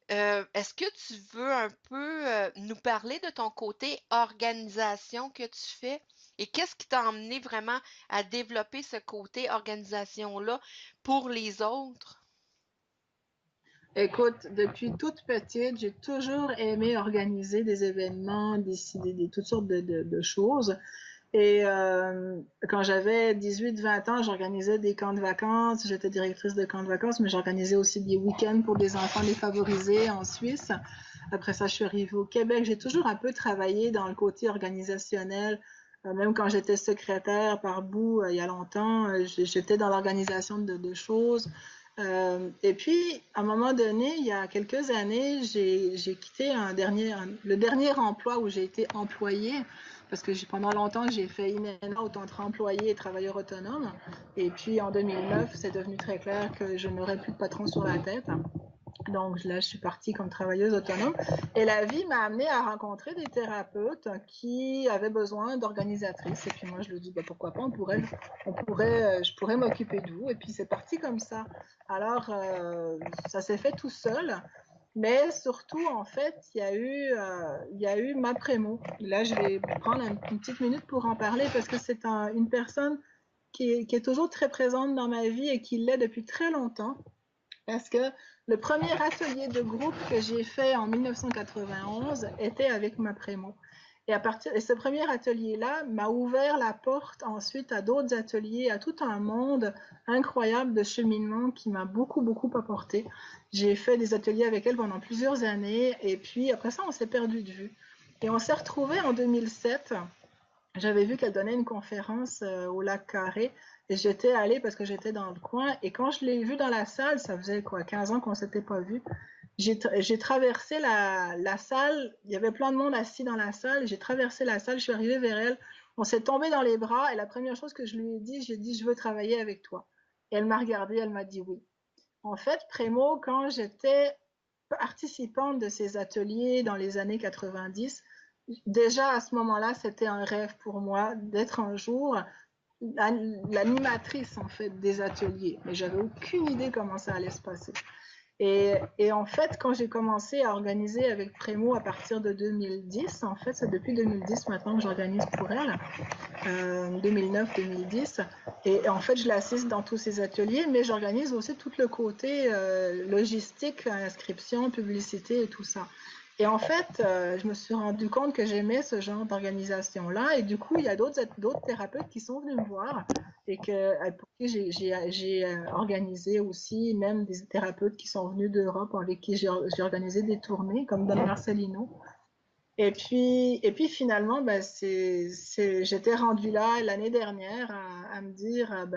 Est-ce que tu veux un peu nous parler de ton côté organisation que tu fais? Et qu'est-ce qui t'a emmené vraiment à développer ce côté organisation-là pour les autres? Écoute, depuis toute petite, j'ai toujours aimé organiser des événements, décider toutes sortes de choses. Et quand j'avais 18-20 ans, j'organisais des camps de vacances. J'étais directrice de camps de vacances, mais j'organisais aussi des week-ends pour des enfants défavorisés en Suisse. Après ça, je suis arrivée au Québec. J'ai toujours un peu travaillé dans le côté organisationnel. Même quand j'étais secrétaire par bout, il y a longtemps, j'étais dans l'organisation de choses. Et puis, à un moment donné, il y a quelques années, j'ai quitté le dernier emploi où j'ai été employée, parce que pendant longtemps, j'ai fait in and out entre employé et travailleur autonome. Et puis, en 2009, c'est devenu très clair que je n'aurais plus de patron sur la tête. Donc là, je suis partie comme travailleuse autonome. Et la vie m'a amenée à rencontrer des thérapeutes qui avaient besoin d'organisatrices. Et puis moi, je leur dis, bah, pourquoi pas, je pourrais m'occuper de vous. Et puis c'est parti comme ça. Alors, ça s'est fait tout seul. Mais surtout, en fait, il y a eu ma prémo. Là, je vais prendre une petite minute pour en parler parce que c'est une personne qui est toujours très présente dans ma vie et qui l'est depuis très longtemps. Parce que le premier atelier de groupe que j'ai fait en 1991 était avec ma prémo. Et ce premier atelier-là m'a ouvert la porte ensuite à d'autres ateliers, à tout un monde incroyable de cheminement qui m'a beaucoup, beaucoup apporté. J'ai fait des ateliers avec elle pendant plusieurs années et puis après ça, on s'est perdu de vue. Et on s'est retrouvés en 2007. J'avais vu qu'elle donnait une conférence au Lac Carré et j'étais allée parce que j'étais dans le coin. Et quand je l'ai vue dans la salle, ça faisait quoi, 15 ans qu'on ne s'était pas vu. J'ai traversé la salle. Il y avait plein de monde assis dans la salle. J'ai traversé la salle, je suis arrivée vers elle. On s'est tombé dans les bras et la première chose que je lui ai dit, j'ai dit, je veux travailler avec toi. Et elle m'a regardée, elle m'a dit oui. En fait, Prémo, quand j'étais participante de ces ateliers dans les années 90, déjà à ce moment-là, c'était un rêve pour moi d'être un jour l'animatrice en fait des ateliers, mais j'avais aucune idée comment ça allait se passer. Et en fait, quand j'ai commencé à organiser avec Prémo à partir de 2010, en fait, c'est depuis 2010 maintenant que j'organise pour elle, 2009-2010. Et en fait, je l'assiste dans tous ces ateliers, mais j'organise aussi tout le côté logistique, inscription, publicité et tout ça. Et en fait, je me suis rendu compte que j'aimais ce genre d'organisation-là. Et du coup, il y a d'autres thérapeutes qui sont venus me voir et pour qui j'ai organisé aussi, même des thérapeutes qui sont venus d'Europe avec qui j'ai organisé des tournées, comme Don Marcelino. Et puis finalement, ben, j'étais rendue là l'année dernière à me dire,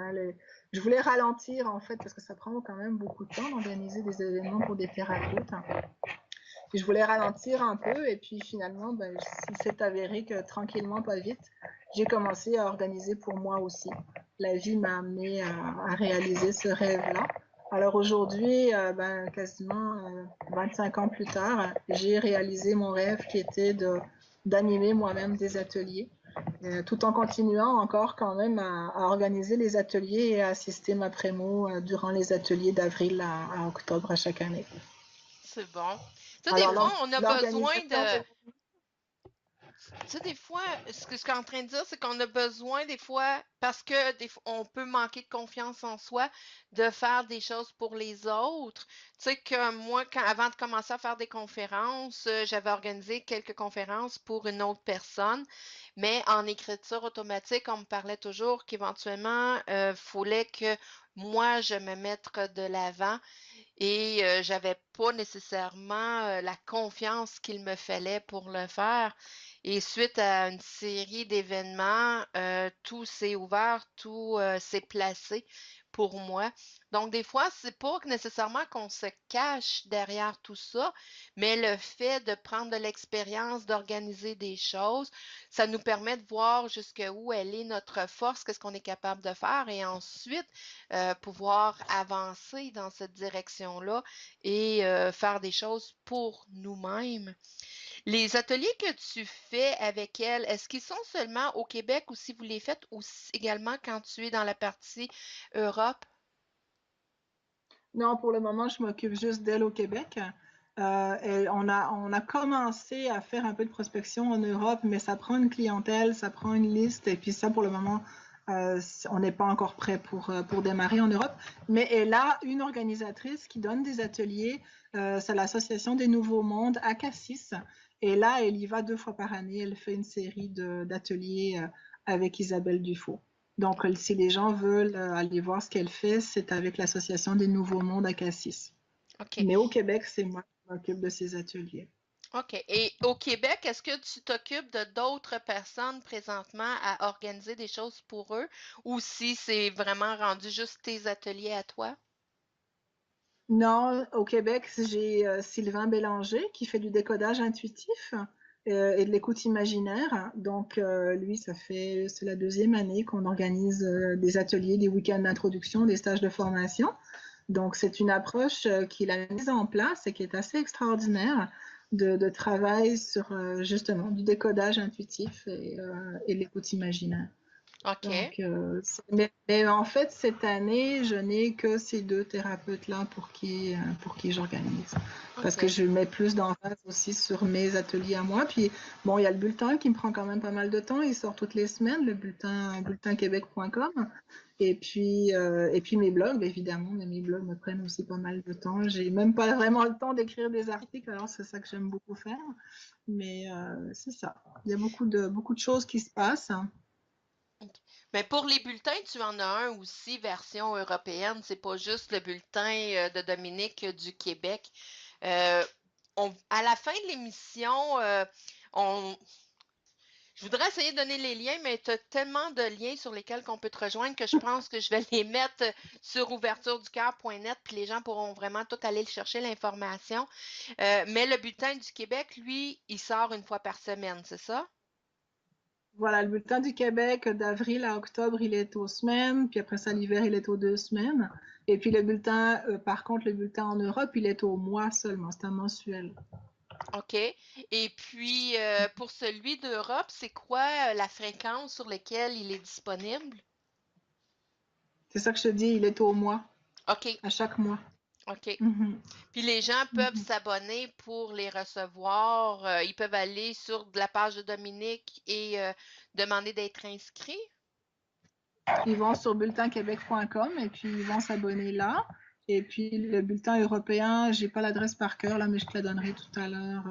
je voulais ralentir en fait, parce que ça prend quand même beaucoup de temps d'organiser des événements pour des thérapeutes. Puis je voulais ralentir un peu et puis finalement, ben, il s'est avéré que tranquillement, pas vite, j'ai commencé à organiser pour moi aussi. La vie m'a amené à réaliser ce rêve-là. Alors aujourd'hui, ben, quasiment 25 ans plus tard, j'ai réalisé mon rêve qui était d'animer moi-même des ateliers, tout en continuant encore quand même à organiser les ateliers et à assister ma prémo durant les ateliers d'avril à octobre à chaque année. C'est bon. Ça, des Alors, fois, on a besoin l'organisation, de. Tu sais, des fois, ce que je suis en train de dire, c'est qu'on a besoin, des fois, parce que on peut manquer de confiance en soi, de faire des choses pour les autres. Tu sais que moi, avant de commencer à faire des conférences, j'avais organisé quelques conférences pour une autre personne, mais en écriture automatique, on me parlait toujours qu'éventuellement, fallait que moi, je me mette de l'avant et j'avais pas nécessairement la confiance qu'il me fallait pour le faire. Et suite à une série d'événements, tout s'est ouvert, tout s'est placé pour moi. Donc, des fois, c'est pas nécessairement qu'on se cache derrière tout ça, mais le fait de prendre de l'expérience, d'organiser des choses, ça nous permet de voir jusqu'où elle est notre force, qu'est-ce qu'on est capable de faire, et ensuite pouvoir avancer dans cette direction-là et faire des choses pour nous-mêmes. Les ateliers que tu fais avec elle, est-ce qu'ils sont seulement au Québec ou si vous les faites aussi également quand tu es dans la partie Europe? Non, pour le moment, je m'occupe juste d'elle au Québec. Et on a commencé à faire un peu de prospection en Europe, mais ça prend une clientèle, ça prend une liste, et puis ça, pour le moment, on n'est pas encore prêt pour démarrer en Europe. Mais elle a une organisatrice qui donne des ateliers, c'est l'Association des Nouveaux Mondes à Cassis. Et là, elle y va 2 fois par année. Elle fait une série d'ateliers avec Isabelle Dufault. Donc, si les gens veulent aller voir ce qu'elle fait, c'est avec l'Association des Nouveaux Mondes à Cassis. OK. Mais au Québec, c'est moi qui m'occupe de ces ateliers. OK. Et au Québec, est-ce que tu t'occupes de d'autres personnes présentement à organiser des choses pour eux ou si c'est vraiment rendu juste tes ateliers à toi? Non, au Québec, j'ai Sylvain Bélanger qui fait du décodage intuitif et de l'écoute imaginaire. Donc, lui, c'est la 2e année qu'on organise des ateliers, des week-ends d'introduction, des stages de formation. Donc, c'est une approche qu'il a mise en place et qui est assez extraordinaire de travail sur justement du décodage intuitif et l'écoute imaginaire. OK. Donc, mais en fait, cette année, je n'ai que ces 2 thérapeutes-là pour qui j'organise. Parce que OK. je mets plus d'emphase aussi sur mes ateliers à moi. Puis, bon, il y a le bulletin qui me prend quand même pas mal de temps. Il sort toutes les semaines, le bulletinquebec.com. Et puis mes blogs, évidemment, mais mes blogs me prennent aussi pas mal de temps. J'ai même pas vraiment le temps d'écrire des articles, alors c'est ça que j'aime beaucoup faire. Mais c'est ça. Il y a beaucoup de choses qui se passent. OK. Mais pour les bulletins, tu en as un aussi, version européenne. C'est pas juste le bulletin de Dominique du Québec. Euh, à la fin de l'émission, on, je voudrais essayer de donner les liens, mais tu as tellement de liens sur lesquels on peut te rejoindre que je pense que je vais les mettre sur ouvertureducoeur.net, puis les gens pourront vraiment tout aller chercher l'information. Mais le bulletin du Québec, lui, il sort une fois par semaine, c'est ça? Voilà, le bulletin du Québec, d'avril à octobre, il est aux semaines, puis après ça, l'hiver, il est aux 2 semaines. Et puis le bulletin, par contre, le bulletin en Europe, il est au mois seulement, c'est un mensuel. OK. Et puis, pour celui d'Europe, c'est quoi la fréquence sur laquelle il est disponible? C'est ça que je te dis, il est au mois, OK, à chaque mois. OK. Mhm, Puis les gens peuvent mhm. s'abonner pour les recevoir. Ils peuvent aller sur la page de Dominique et demander d'être inscrits. Ils vont sur bulletinquebec.com et puis ils vont s'abonner là. Et puis le bulletin européen, j'ai pas l'adresse par cœur là, mais je te la donnerai tout à l'heure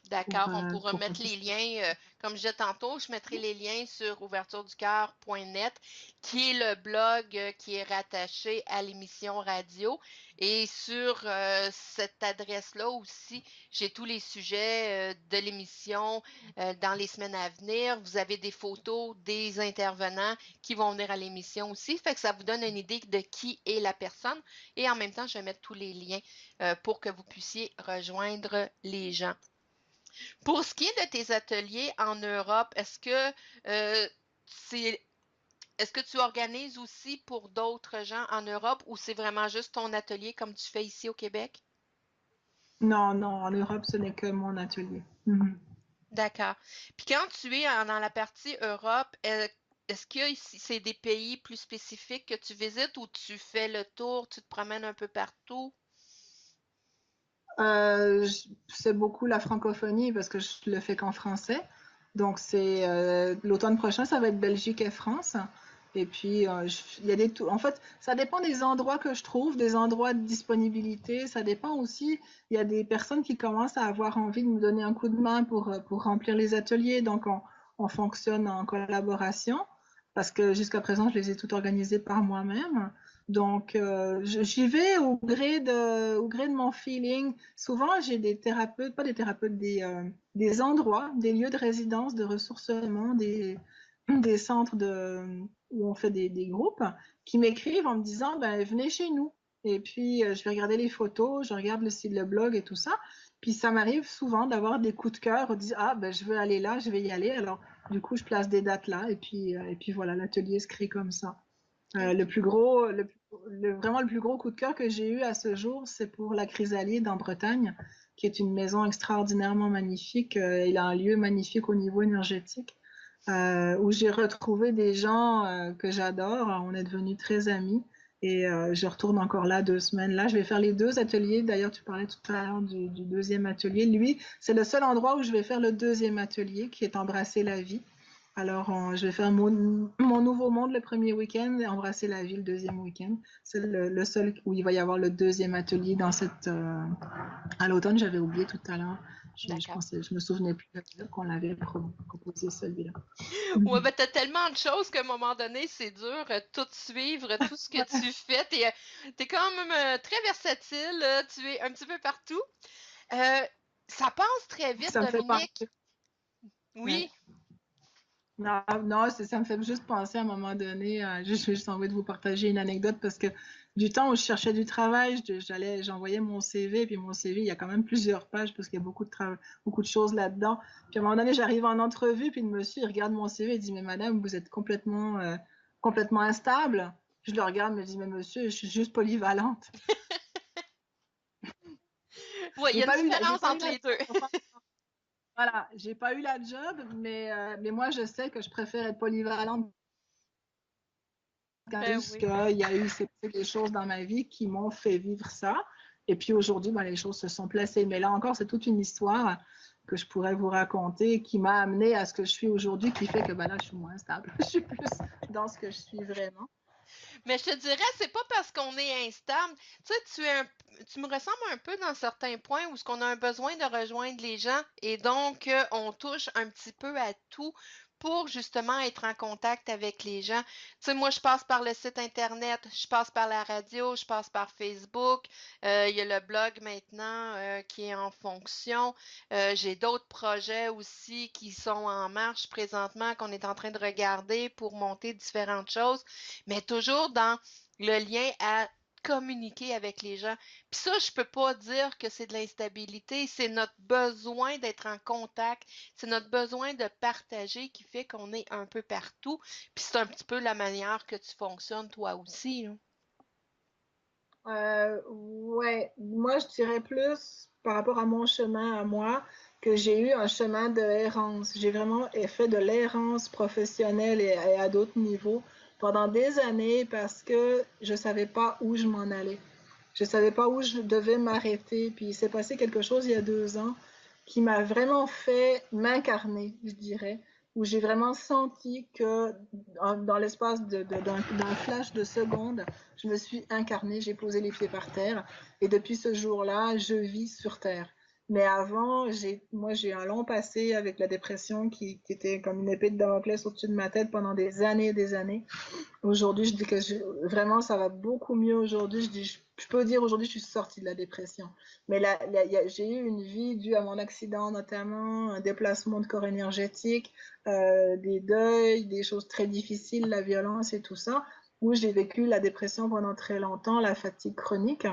D'accord, on pourra pour qu'on mettre les puisse. liens, comme je disais tantôt, je mettrai les liens sur ouvertureducoeur.net, qui est le blog qui est rattaché à l'émission radio. Et sur cette adresse-là aussi, j'ai tous les sujets de l'émission dans les semaines à venir. Vous avez des photos des intervenants qui vont venir à l'émission aussi, fait que ça vous donne une idée de qui est la personne. Et en même temps, je vais mettre tous les liens pour que vous puissiez rejoindre les gens. Pour ce qui est de tes ateliers en Europe, euh, c'est, est-ce que tu organises aussi pour d'autres gens en Europe ou c'est vraiment juste ton atelier comme tu fais ici au Québec? Non, non, en Europe, ce n'est que mon atelier. Mhm. D'accord. Puis quand tu es dans la partie Europe, est-ce que c'est des pays plus spécifiques que tu visites ou tu fais le tour, tu te promènes un peu partout? C'est beaucoup la francophonie parce que je le fais qu'en français. Donc, c'est l'automne prochain, ça va être Belgique et France. Et puis, il y a en fait, ça dépend des endroits que je trouve, des endroits de disponibilité. Ça dépend aussi, il y a des personnes qui commencent à avoir envie de me donner un coup de main pour remplir les ateliers. Donc, on fonctionne en collaboration parce que jusqu'à présent, je les ai toutes organisées par moi-même. Donc, j'y vais au gré de mon feeling. Souvent, j'ai des thérapeutes, pas des thérapeutes, des endroits, des lieux de résidence, de ressourcement, des centres où on fait des groupes qui m'écrivent en me disant ben, venez chez nous. Et puis, je vais regarder les photos, je regarde le blog et tout ça. Puis, ça m'arrive souvent d'avoir des coups de cœur, on dit ah, ben, je veux aller là, je vais y aller. Alors, du coup, je place des dates là et puis voilà, l'atelier se crée comme ça. Le plus gros, vraiment le plus gros coup de cœur que j'ai eu à ce jour, c'est pour la Chrysalide en Bretagne, qui est une maison extraordinairement magnifique. Il a un lieu magnifique au niveau énergétique, où j'ai retrouvé des gens que j'adore. On est devenus très amis et je retourne encore là 2 semaines. Là, je vais faire les 2 ateliers. D'ailleurs, tu parlais tout à l'heure du deuxième atelier. Lui, c'est le seul endroit où je vais faire le deuxième atelier, qui est Embrasser la vie. Alors, je vais faire mon nouveau monde le premier week-end et Embrasser la vie le deuxième week-end. C'est le seul où il va y avoir le deuxième atelier dans à l'automne. J'avais oublié tout à l'heure. Je me souvenais plus qu'on l'avait proposé celui-là. Ouais, ben t'as tellement de choses qu'à un moment donné, c'est dur tout suivre, tout ce que tu fais. T'es quand même très versatile, tu es un petit peu partout. Ça passe très vite, Ça me fait Dominique. penser. Ouais. Oui. Non, non, ça me fait juste penser à un moment donné. J'ai juste envie de vous partager une anecdote parce que du temps où je cherchais du travail, j'envoyais mon CV, puis mon CV, il y a quand même plusieurs pages parce qu'il y a beaucoup de choses là-dedans. Puis à un moment donné, j'arrive en entrevue, puis le monsieur, il regarde mon CV et dit, mais madame, vous êtes complètement instable. Je le regarde, me dit, mais monsieur, je suis juste polyvalente. Oui, il y a une J'ai différence pas eu entre la les deux. Voilà, j'ai pas eu la job, mais moi, je sais que je préfère être polyvalente. Ben Juste oui. qu'il y a eu des choses dans ma vie qui m'ont fait vivre ça. Et puis aujourd'hui, ben, les choses se sont placées. Mais là encore, c'est toute une histoire que je pourrais vous raconter qui m'a amené à ce que je suis aujourd'hui, qui fait que ben là, je suis moins stable. Je suis plus dans ce que je suis vraiment. Mais je te dirais, c'est pas parce qu'on est instable. Tu sais, tu me ressembles un peu dans certains points où ce qu'on a un besoin de rejoindre les gens et donc on touche un petit peu à tout pour justement être en contact avec les gens. Tu sais, moi, je passe par le site Internet, je passe par la radio, je passe par Facebook. Il y a le blog maintenant qui est en fonction. J'ai d'autres projets aussi qui sont en marche présentement qu'on est en train de regarder pour monter différentes choses, mais toujours dans le lien à communiquer avec les gens. Puis ça, je peux pas dire que c'est de l'instabilité, c'est notre besoin d'être en contact, c'est notre besoin de partager qui fait qu'on est un peu partout. Puis c'est un petit peu la manière que tu fonctionnes toi aussi, là. Ouais, moi je dirais plus par rapport à mon chemin à moi que j'ai eu un chemin de errance. J'ai vraiment fait de l'errance professionnelle et à d'autres niveaux pendant des années parce que je savais pas où je m'en allais. Je savais pas où je devais m'arrêter. Puis il s'est passé quelque chose il y a 2 ans qui m'a vraiment fait m'incarner, je dirais, où j'ai vraiment senti que dans l'espace d'un flash de secondes, je me suis incarnée, j'ai posé les pieds par terre et depuis ce jour-là, je vis sur terre. Mais avant, moi, j'ai un long passé avec la dépression qui était comme une épée de Damoclès au-dessus de ma tête pendant des années et des années. Aujourd'hui, je dis que vraiment, ça va beaucoup mieux aujourd'hui. Je peux dire aujourd'hui, je suis sortie de la dépression. Mais là, j'ai eu une vie due à mon accident, notamment un déplacement de corps énergétique, des deuils, des choses très difficiles, la violence et tout ça, où j'ai vécu la dépression pendant très longtemps, la fatigue chronique.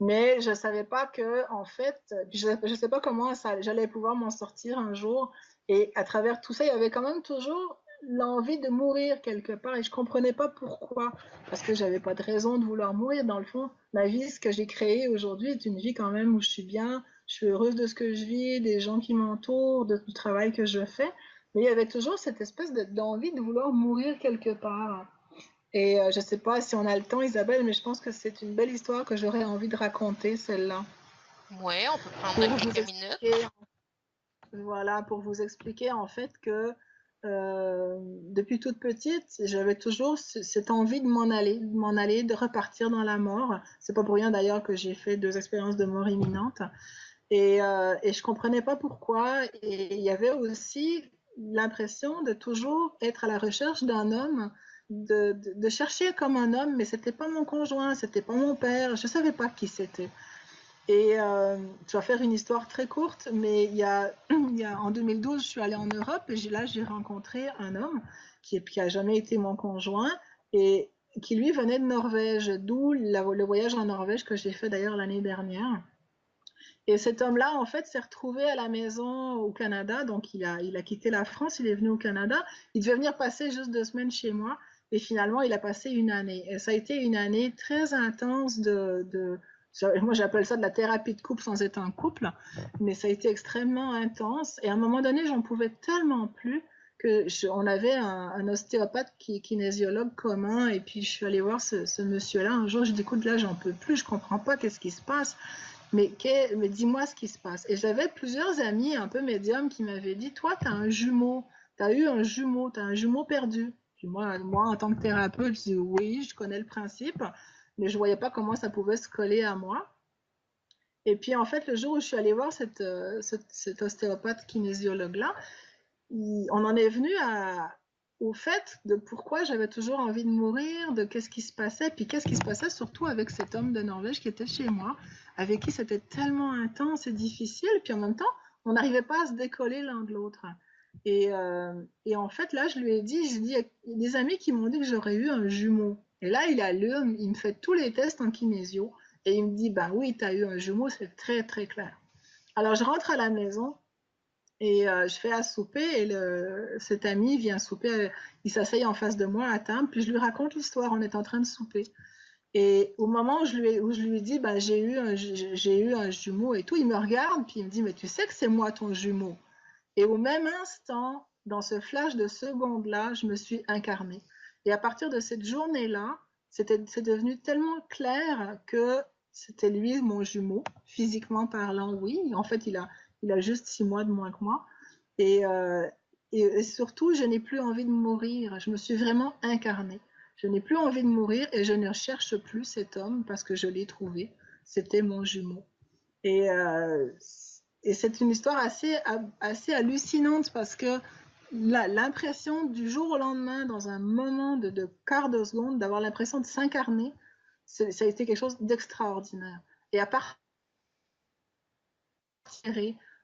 Mais je savais pas que, en fait, je sais pas comment j'allais pouvoir m'en sortir un jour. Et à travers tout ça, il y avait quand même toujours l'envie de mourir quelque part. Et je comprenais pas pourquoi. Parce que j'avais pas de raison de vouloir mourir. Dans le fond, ma vie, ce que j'ai créé aujourd'hui, est une vie quand même où je suis bien. Je suis heureuse de ce que je vis, des gens qui m'entourent, du travail que je fais. Mais il y avait toujours cette espèce d'envie de vouloir mourir quelque part. Et je ne sais pas si on a le temps, Isabelle, mais je pense que c'est une belle histoire que j'aurais envie de raconter, celle-là. Oui, on peut prendre Pour vous quelques minutes. expliquer, Voilà, pour vous expliquer en fait que depuis toute petite, j'avais toujours cette envie de m'en aller, de repartir dans la mort. C'est pas pour rien d'ailleurs que j'ai fait 2 expériences de mort imminente. Et je comprenais pas pourquoi. Et il y avait aussi l'impression de toujours être à la recherche d'un homme, de chercher comme un homme, mais c'était pas mon conjoint, c'était pas mon père, je savais pas qui c'était. Et je vais faire une histoire très courte, mais en 2012, je suis allée en Europe et là, j'ai rencontré un homme qui a jamais été mon conjoint et qui, lui, venait de Norvège, d'où le voyage en Norvège que j'ai fait d'ailleurs l'année dernière. Et cet homme-là, en fait, s'est retrouvé à la maison au Canada. Donc, il a quitté la France, il est venu au Canada. Il devait venir passer juste 2 semaines chez moi. Et finalement, il a passé une année. Et ça a été une année très intense moi, j'appelle ça de la thérapie de couple sans être un couple. Mais ça a été extrêmement intense. Et à un moment donné, j'en pouvais tellement plus on avait un ostéopathe kinésiologue commun. Et puis, je suis allée voir ce monsieur-là. Un jour, je dis, écoute, là, j'en peux plus. Je comprends pas qu'est-ce qui se passe. Mais dis-moi ce qui se passe. Et j'avais plusieurs amis un peu médiums qui m'avaient dit, toi, tu as un jumeau, tu as eu un jumeau, tu as un jumeau perdu. Puis moi, en tant que thérapeute, je dis oui, je connais le principe, mais je ne voyais pas comment ça pouvait se coller à moi. Et puis en fait, le jour où je suis allée voir cet ostéopathe kinésiologue-là, on en est venu au fait de pourquoi j'avais toujours envie de mourir, de qu'est-ce qui se passait, puis qu'est-ce qui se passait surtout avec cet homme de Norvège qui était chez moi, avec qui c'était tellement intense et difficile, puis en même temps, on n'arrivait pas à se décoller l'un de l'autre. Et en fait, là, j'ai dit, il y a des amis qui m'ont dit que j'aurais eu un jumeau. Et là, il allume, il me fait tous les tests en kinésio, et il me dit, ben oui, tu as eu un jumeau, c'est très, très clair. Alors, je rentre à la maison, et je fais à souper et cet ami vient souper, il s'asseye en face de moi à table, puis je lui raconte l'histoire, on est en train de souper. Et au moment où je lui dis, bah, j'ai eu un jumeau et tout, il me regarde, puis il me dit, mais tu sais que c'est moi ton jumeau. Et au même instant, dans ce flash de seconde-là, je me suis incarnée. Et à partir de cette journée-là, c'est devenu tellement clair que c'était lui, mon jumeau, physiquement parlant, oui. En fait, il a juste 6 mois de moins que moi. Et, euh, et surtout, je n'ai plus envie de mourir. Je me suis vraiment incarnée. Je n'ai plus envie de mourir et je ne cherche plus cet homme parce que je l'ai trouvé. C'était mon jumeau. Et, euh, et c'est une histoire assez hallucinante parce que l'impression du jour au lendemain, dans un moment de quart de seconde, d'avoir l'impression de s'incarner, ça a été quelque chose d'extraordinaire. Et à partir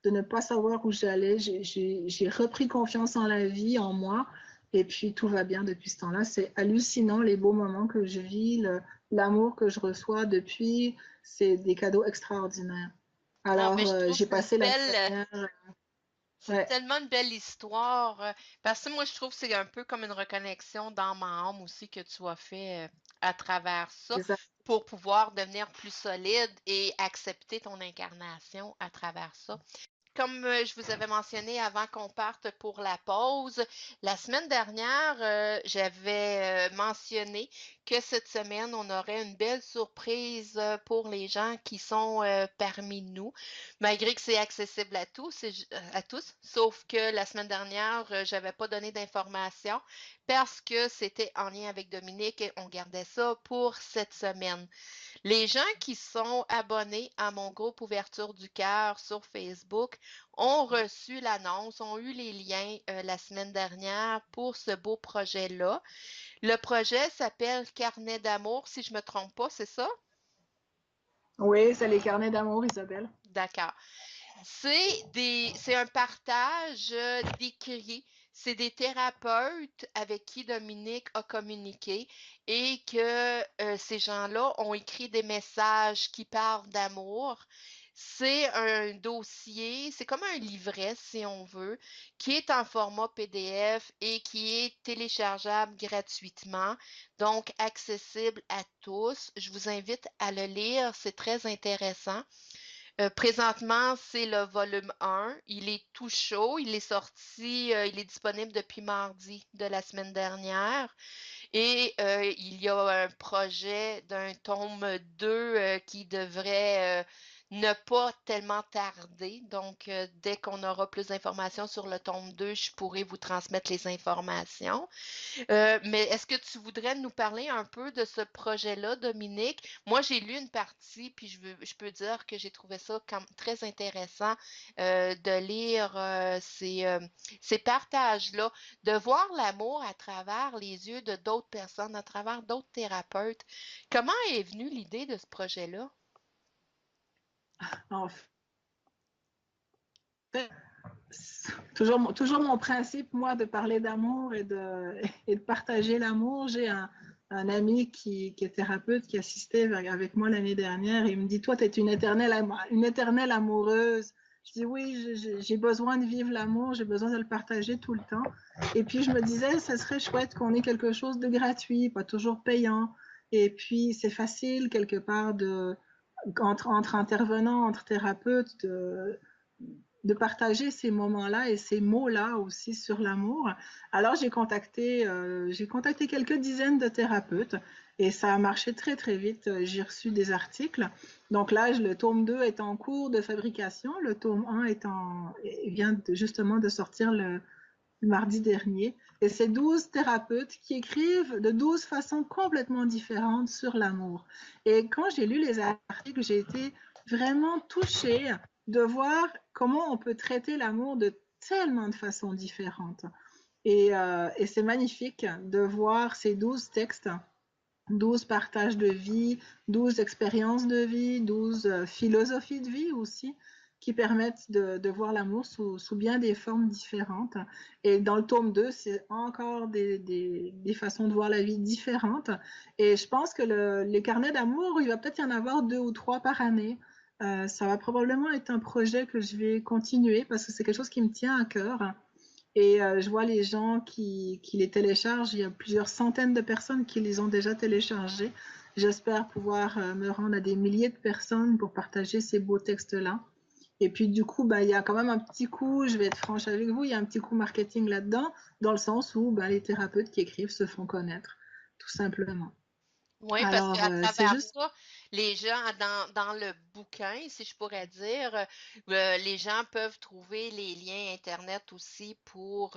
de ne pas savoir où j'allais, j'ai repris confiance en la vie, en moi, et puis tout va bien depuis ce temps-là. C'est hallucinant les beaux moments que je vis, l'amour que je reçois depuis, c'est des cadeaux extraordinaires. Ah, ben, Alors, je trouve que j'ai passé l'année dernière. c'est Ouais, tellement une belle histoire. Parce que moi, je trouve que c'est un peu comme une reconnexion dans ma âme aussi que tu as fait à travers ça c'est ça. pour pouvoir devenir plus solide et accepter ton incarnation à travers ça. Comme je vous avais mentionné avant qu'on parte pour la pause, la semaine dernière, j'avais mentionné que cette semaine, on aurait une belle surprise pour les gens qui sont parmi nous, malgré que c'est accessible à tous, à tous, sauf que la semaine dernière, j'avais pas donné d'informations parce que c'était en lien avec Dominique et on gardait ça pour cette semaine. Les gens qui sont abonnés à mon groupe Ouverture du cœur sur Facebook ont reçu l'annonce, ont eu les liens la semaine dernière pour ce beau projet-là. Le projet s'appelle Carnet d'amour, si je ne me trompe pas, c'est ça? Oui, c'est les carnets d'amour, Isabelle. D'accord. C'est un partage d'écrits. C'est des thérapeutes avec qui Dominique a communiqué et que ces gens-là ont écrit des messages qui parlent d'amour. C'est un dossier, c'est comme un livret, si on veut, qui est en format PDF et qui est téléchargeable gratuitement, donc accessible à tous. Je vous invite à le lire, c'est très intéressant. Présentement, c'est le volume 1. Il est tout chaud. Il est sorti, il est disponible depuis mardi de la semaine dernière. Et il y a un projet d'un tome 2 qui devrait ne pas tellement tarder. Donc, dès qu'on aura plus d'informations sur le tome 2, je pourrai vous transmettre les informations. Mais est-ce que tu voudrais nous parler un peu de ce projet-là, Dominique? Moi, j'ai lu une partie, puis je peux dire que j'ai trouvé ça comme très intéressant de lire ces partages-là, de voir l'amour à travers les yeux de d'autres personnes, à travers d'autres thérapeutes. Comment est venue l'idée de ce projet-là? En fait, toujours mon principe, moi, de parler d'amour et de partager l'amour. J'ai un ami qui est thérapeute, qui assistait avec moi l'année dernière. Et il me dit, toi, tu es une éternelle amoureuse. Je dis, oui, j'ai besoin de vivre l'amour, j'ai besoin de le partager tout le temps. Et puis, je me disais, ça serait chouette qu'on ait quelque chose de gratuit, pas toujours payant. Et puis, c'est facile, quelque part, entre intervenants, entre thérapeutes, de partager ces moments-là et ces mots-là aussi sur l'amour. Alors j'ai contacté quelques dizaines de thérapeutes et ça a marché très très vite. J'ai reçu des articles. Donc là, le tome 2 est en cours de fabrication. Le tome 1 vient justement de sortir le mardi dernier. Et c'est 12 thérapeutes qui écrivent de 12 façons complètement différentes sur l'amour. Et quand j'ai lu les articles, j'ai été vraiment touchée de voir comment on peut traiter l'amour de tellement de façons différentes. Et c'est magnifique de voir ces 12 textes, 12 partages de vie, 12 expériences de vie, 12 philosophies de vie aussi, qui permettent de voir l'amour sous bien des formes différentes. Et dans le tome 2, c'est encore des façons de voir la vie différentes. Et je pense que les carnets d'amour, il va peut-être y en avoir 2 ou 3 par année. Ça va probablement être un projet que je vais continuer parce que c'est quelque chose qui me tient à cœur. Et je vois les gens qui les téléchargent. Il y a plusieurs centaines de personnes qui les ont déjà téléchargés. J'espère pouvoir me rendre à des milliers de personnes pour partager ces beaux textes-là. Et puis du coup, bah, il y a quand même un petit coup, je vais être franche avec vous, il y a un petit coup marketing là-dedans, dans le sens où bah, les thérapeutes qui écrivent se font connaître, tout simplement. Oui, parce Alors, qu'à c'est travers juste. ça, les gens, dans le bouquin, si je pourrais dire, les gens peuvent trouver les liens Internet aussi pour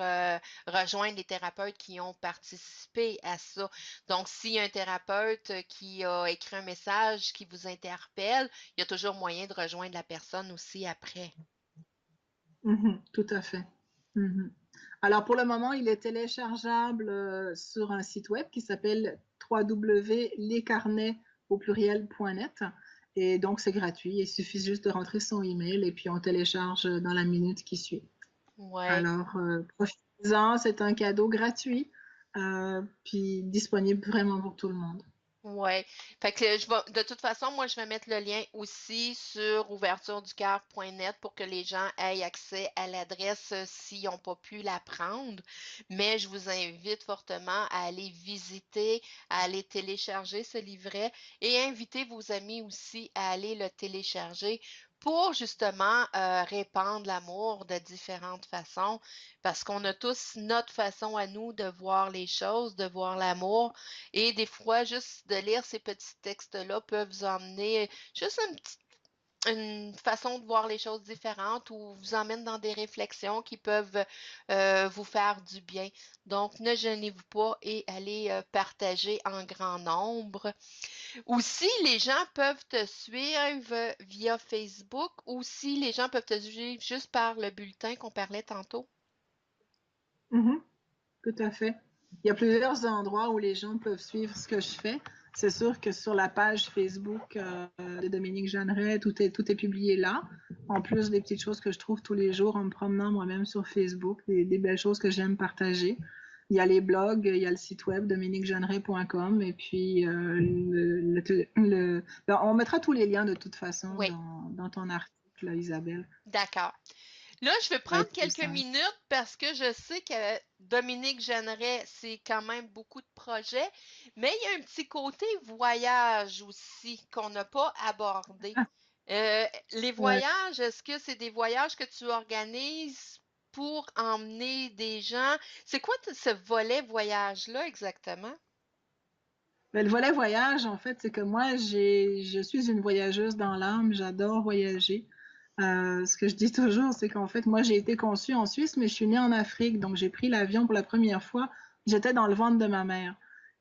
rejoindre les thérapeutes qui ont participé à ça. Donc, s'il y a un thérapeute qui a écrit un message qui vous interpelle, il y a toujours moyen de rejoindre la personne aussi après. Tout à fait. Mhm. Alors pour le moment, il est téléchargeable sur un site web qui s'appelle www.lescarnets au pluriel.net et donc c'est gratuit. Il suffit juste de rentrer son email et puis on télécharge dans la minute qui suit. Ouais. Alors profitez-en, c'est un cadeau gratuit puis disponible vraiment pour tout le monde. Ouais. Fait que de toute façon, moi, je vais mettre le lien aussi sur ouvertureducœur.net pour que les gens aient accès à l'adresse s'ils n'ont pas pu la prendre. Mais je vous invite fortement à aller visiter, à aller télécharger ce livret et inviter vos amis aussi à aller le télécharger pour justement répandre l'amour de différentes façons, parce qu'on a tous notre façon à nous de voir les choses, de voir l'amour. Et des fois, juste de lire ces petits textes-là peuvent vous emmener juste une façon de voir les choses différentes ou vous emmène dans des réflexions qui peuvent vous faire du bien. Donc, ne gênez-vous pas et allez partager en grand nombre. Aussi, les gens peuvent te suivre via Facebook ou si les gens peuvent te suivre juste par le bulletin qu'on parlait tantôt. Mhm. Tout à fait. Il y a plusieurs endroits où les gens peuvent suivre ce que je fais. C'est sûr que sur la page Facebook de Dominique Jeanneret, tout est publié là. En plus des petites choses que je trouve tous les jours en me promenant moi-même sur Facebook, des belles choses que j'aime partager. Il y a les blogs, il y a le site web dominiquejeanneret.com et puis ben, on mettra tous les liens de toute façon Oui, dans ton article, Isabelle. d'accord. Là, je vais Ça va prendre être plus quelques simple. minutes parce que je sais que Dominique Jeanneret, c'est quand même beaucoup de projets, mais il y a un petit côté voyage aussi qu'on n'a pas abordé. Les Ouais. voyages, est-ce que c'est des voyages que tu organises pour emmener des gens? C'est quoi ce volet voyage-là exactement? Le volet voyage, en fait, c'est que moi, je suis une voyageuse dans l'âme, j'adore voyager. Ce que je dis toujours, c'est qu'en fait, moi, j'ai été conçue en Suisse, mais je suis née en Afrique, donc j'ai pris l'avion pour la première fois. J'étais dans le ventre de ma mère.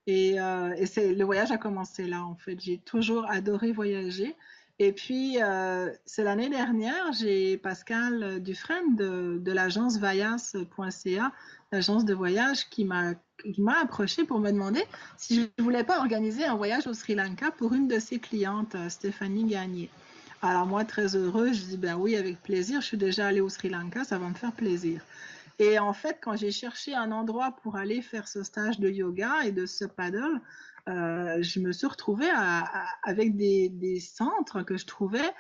Le voyage a commencé là, en fait. J'ai toujours adoré voyager. Et puis, c'est l'année dernière, j'ai Pascal Dufresne de l'agence Vayas.ca, l'agence de voyage, qui m'a approché pour me demander si je ne voulais pas organiser un voyage au Sri Lanka pour une de ses clientes, Stéphanie Gagné. Alors moi, très heureuse, je dis ben oui, avec plaisir, je suis déjà allée au Sri Lanka, ça va me faire plaisir. Et en fait, quand j'ai cherché un endroit pour aller faire ce stage de yoga et de ce paddle, je me suis retrouvée avec des centres que je trouvais,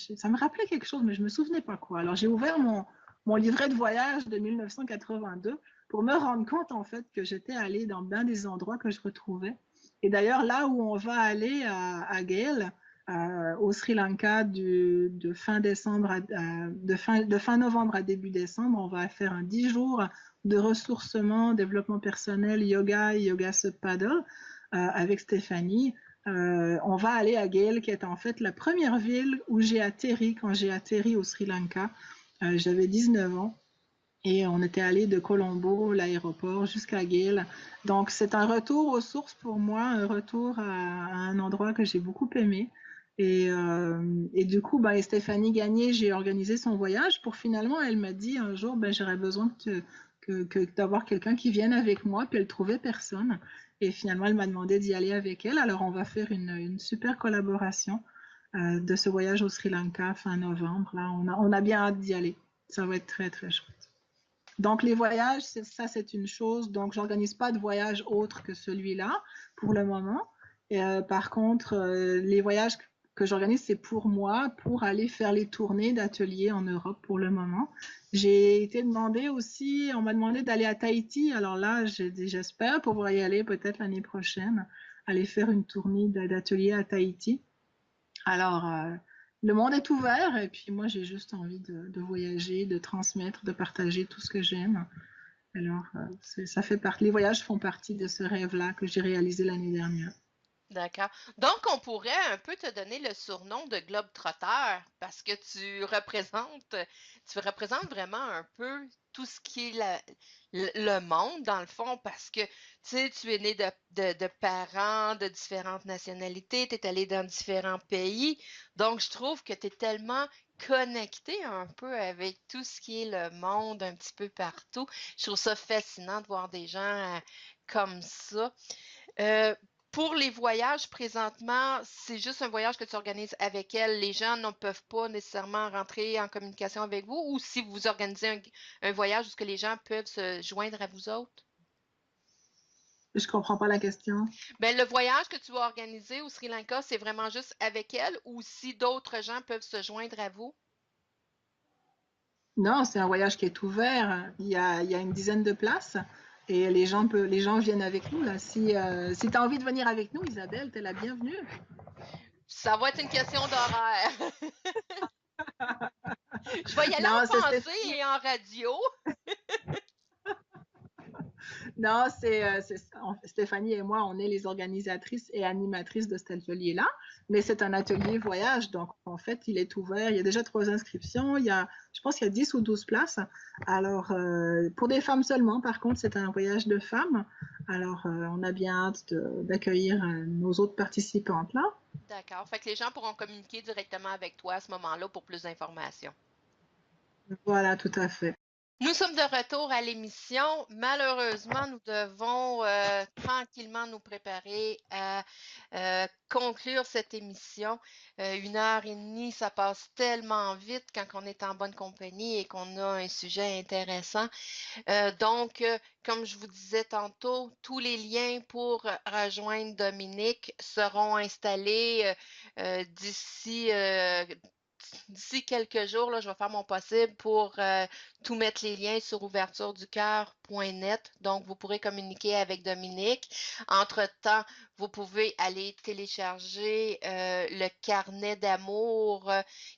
ça me rappelait quelque chose, mais je ne me souvenais pas quoi. Alors j'ai ouvert mon livret de voyage de 1982 pour me rendre compte en fait que j'étais allée dans bien des endroits que je retrouvais. Et d'ailleurs, là où on va aller à Galle, au Sri Lanka, de fin décembre de fin novembre à début décembre, on va faire un 10 jours de ressourcement, développement personnel, yoga, yoga sub paddle avec Stéphanie. On va aller à Galle, qui est en fait la première ville où j'ai atterri quand j'ai atterri au Sri Lanka. J'avais 19 ans. Et on était allé de Colombo, l'aéroport, jusqu'à Galle. Donc, c'est un retour aux sources pour moi, un retour à un endroit que j'ai beaucoup aimé. Et du coup, ben, Stéphanie Gagné, j'ai organisé son voyage pour finalement, elle m'a dit un jour, ben, j'aurais besoin d'avoir quelqu'un qui vienne avec moi, puis elle trouvait personne. Et finalement, elle m'a demandé d'y aller avec elle. Alors, on va faire une super collaboration de ce voyage au Sri Lanka fin novembre. Là, on a bien hâte d'y aller. Ça va être très, très chouette. Donc, les voyages, ça, c'est une chose. Donc, j'organise pas de voyage autre que celui-là pour le moment. Par contre, les voyages que j'organise, c'est pour moi, pour aller faire les tournées d'ateliers en Europe pour le moment. J'ai été demandé aussi, on m'a demandé d'aller à Tahiti. Alors là, j'espère pouvoir y aller peut-être l'année prochaine, aller faire une tournée d'ateliers à Tahiti. Alors, le monde est ouvert et puis moi, j'ai juste envie de voyager, de transmettre, de partager tout ce que j'aime. Alors, ça fait partie, les voyages font partie de ce rêve-là que j'ai réalisé l'année dernière. D'accord. Donc, on pourrait un peu te donner le surnom de Globe-Trotteur parce que tu représentes vraiment un peu tout ce qui est le monde, dans le fond, parce que, tu sais, tu es né de parents de différentes nationalités, tu es allé dans différents pays. Donc, je trouve que tu es tellement connecté un peu avec tout ce qui est le monde un petit peu partout. Je trouve ça fascinant de voir des gens comme ça. Euh, pour les voyages, présentement, c'est juste un voyage que tu organises avec elle. Les gens ne peuvent pas nécessairement rentrer en communication avec vous ou si vous organisez un voyage où ce que les gens peuvent se joindre à vous autres? Je comprends pas la question. Ben, le voyage que tu vas organiser au Sri Lanka, c'est vraiment juste avec elle ou si d'autres gens peuvent se joindre à vous? Non, c'est un voyage qui est ouvert. Il y a une dizaine de places et les gens viennent avec nous. Là. Si tu as envie de venir avec nous, Isabelle, tu es la bienvenue. Ça va être une question d'horaire. Je vais y aller Non, en pensée et en radio. Non, Stéphanie et moi, on est les organisatrices et animatrices de cet atelier-là, mais c'est un atelier voyage, donc en fait, il est ouvert. Il y a déjà 3 inscriptions. Je pense qu'il y a 10 ou 12 places. Alors, pour des femmes seulement, par contre, c'est un voyage de femmes. Alors, on a bien hâte d'accueillir nos autres participantes là. D'accord. Fait que les gens pourront communiquer directement avec toi à ce moment-là pour plus d'informations. Voilà, tout à fait. Nous sommes de retour à l'émission. Malheureusement, nous devons tranquillement nous préparer à conclure cette émission. 1 heure et demie, ça passe tellement vite quand on est en bonne compagnie et qu'on a un sujet intéressant. Donc, comme je vous disais tantôt, tous les liens pour rejoindre Dominique seront installés d'ici quelques jours. Là, je vais faire mon possible pour tout mettre les liens sur ouvertureducœur.net. Donc, vous pourrez communiquer avec Dominique. Entre-temps, vous pouvez aller télécharger le carnet d'amour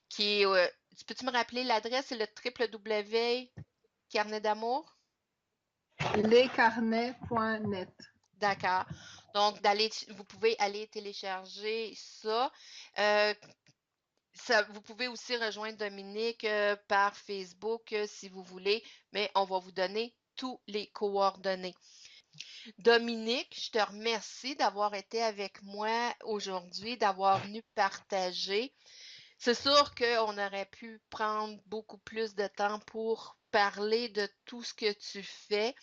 qui est... peux-tu me rappeler l'adresse? C'est le www carnet d'amour? lescarnets.net. D'accord. Donc, vous pouvez aller télécharger ça. Vous pouvez aussi rejoindre Dominique par Facebook si vous voulez, mais on va vous donner tous les coordonnées. Dominique, je te remercie d'avoir été avec moi aujourd'hui, d'avoir venu partager. C'est sûr qu'on aurait pu prendre beaucoup plus de temps pour parler de tout ce que tu fais.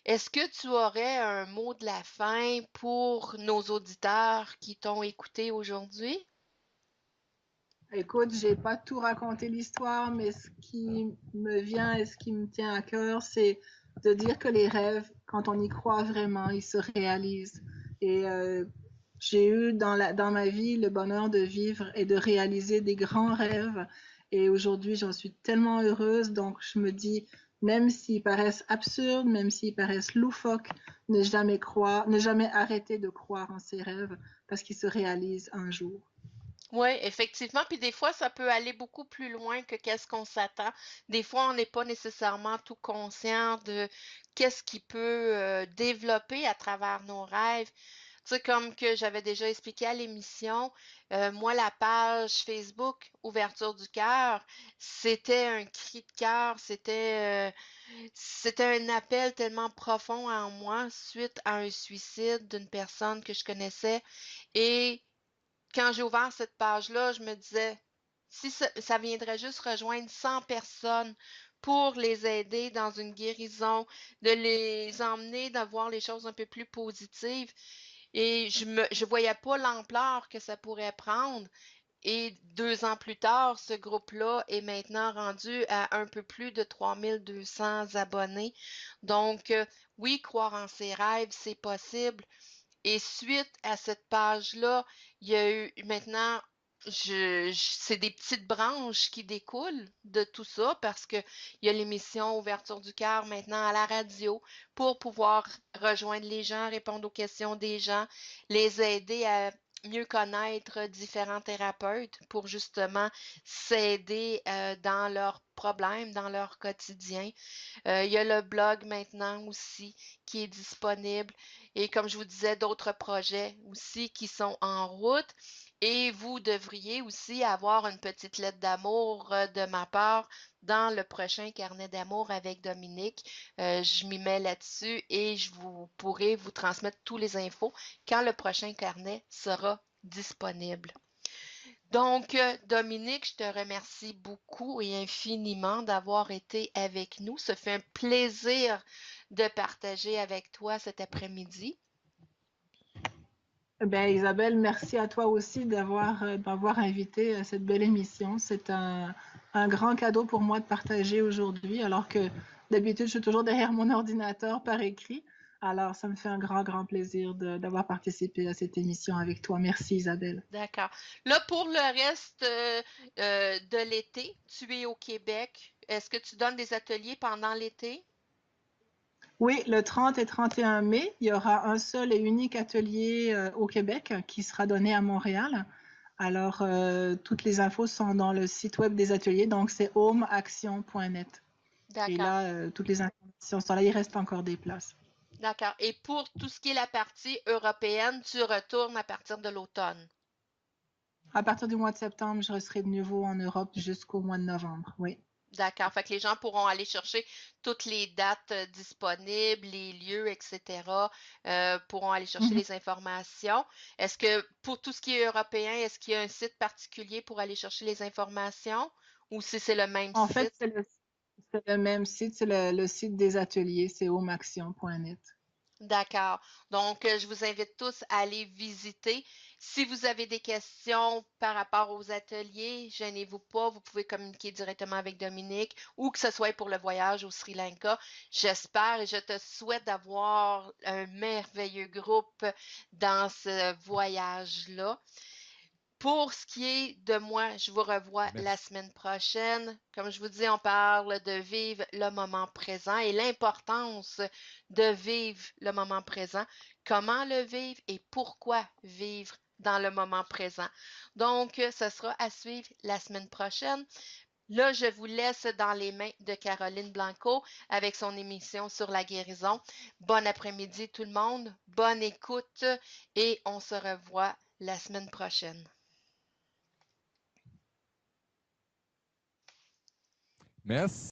Est-ce que tu aurais un mot de la fin pour nos auditeurs qui t'ont écouté aujourd'hui? Écoute, j'ai pas tout raconté l'histoire, mais ce qui me vient et ce qui me tient à cœur, c'est de dire que les rêves, quand on y croit vraiment, ils se réalisent. Et j'ai eu dans ma vie le bonheur de vivre et de réaliser des grands rêves. Et aujourd'hui, j'en suis tellement heureuse. Donc, je me dis, même s'ils paraissent absurdes, même s'ils paraissent loufoques, ne jamais arrêter de croire en ces rêves parce qu'ils se réalisent un jour. Oui, effectivement. Puis des fois, ça peut aller beaucoup plus loin que qu'est-ce qu'on s'attend. Des fois, on n'est pas nécessairement tout conscient de qu'est-ce qui peut développer à travers nos rêves. Tu sais, comme que j'avais déjà expliqué à l'émission, moi, la page Facebook Ouverture du cœur, c'était un cri de cœur, c'était un appel tellement profond en moi suite à un suicide d'une personne que je connaissais. Et quand j'ai ouvert cette page-là, je me disais, si ça viendrait juste rejoindre 100 personnes pour les aider dans une guérison, de les emmener, d'avoir les choses un peu plus positives. Et je voyais pas l'ampleur que ça pourrait prendre. Et 2 ans plus tard, ce groupe-là est maintenant rendu à un peu plus de 3200 abonnés. Donc, oui, croire en ses rêves, c'est possible. Et suite à cette page-là, il y a eu maintenant, c'est des petites branches qui découlent de tout ça parce que il y a l'émission Ouverture du cœur maintenant à la radio pour pouvoir rejoindre les gens, répondre aux questions des gens, les aider à mieux connaître différents thérapeutes pour justement s'aider dans leurs problèmes, dans leur quotidien. Il y a le blog maintenant aussi qui est disponible. Et comme je vous disais, d'autres projets aussi qui sont en route. Et vous devriez aussi avoir une petite lettre d'amour de ma part dans le prochain carnet d'amour avec Dominique. Je m'y mets là-dessus et je vous pourrai vous transmettre tous les infos quand le prochain carnet sera disponible. Donc, Dominique, je te remercie beaucoup et infiniment d'avoir été avec nous. Ça fait un plaisir de partager avec toi cet après-midi. Ben, Isabelle, merci à toi aussi m'avoir invité à cette belle émission. C'est un grand cadeau pour moi de partager aujourd'hui, alors que d'habitude, je suis toujours derrière mon ordinateur par écrit. Alors, ça me fait un grand plaisir d'avoir participé à cette émission avec toi. Merci, Isabelle. D'accord. Là, pour le reste de l'été, tu es au Québec. Est-ce que tu donnes des ateliers pendant l'été? Oui, le 30 et 31 mai, il y aura un seul et unique atelier au Québec qui sera donné à Montréal. Alors, toutes les infos sont dans le site web des ateliers, donc c'est homeaction.net. Et D'accord. là, toutes les informations sont là. Il reste encore des places. D'accord. Et pour tout ce qui est la partie européenne, tu retournes à partir de l'automne. À partir du mois de septembre, je serai de nouveau en Europe jusqu'au mois de novembre. Oui. D'accord. Fait que les gens pourront aller chercher toutes les dates disponibles, les lieux, etc. Pourront aller chercher Mhm. les informations. Est-ce que pour tout ce qui est européen, est-ce qu'il y a un site particulier pour aller chercher les informations ou si c'est le même En fait, site? c'est le même site, c'est le site des ateliers, c'est homeaction.net. D'accord. Donc, je vous invite tous à aller visiter. Si vous avez des questions par rapport aux ateliers, gênez-vous pas, vous pouvez communiquer directement avec Dominique ou que ce soit pour le voyage au Sri Lanka. J'espère et je te souhaite d'avoir un merveilleux groupe dans ce voyage-là. Pour ce qui est de moi, je vous revois la Merci. semaine prochaine. Comme je vous dis, on parle de vivre le moment présent et l'importance de vivre le moment présent, comment le vivre et pourquoi vivre dans le moment présent. Donc, ce sera à suivre la semaine prochaine. Là, je vous laisse dans les mains de Caroline Blanco avec son émission sur la guérison. Bon après-midi tout le monde, bonne écoute et on se revoit la semaine prochaine. Merci.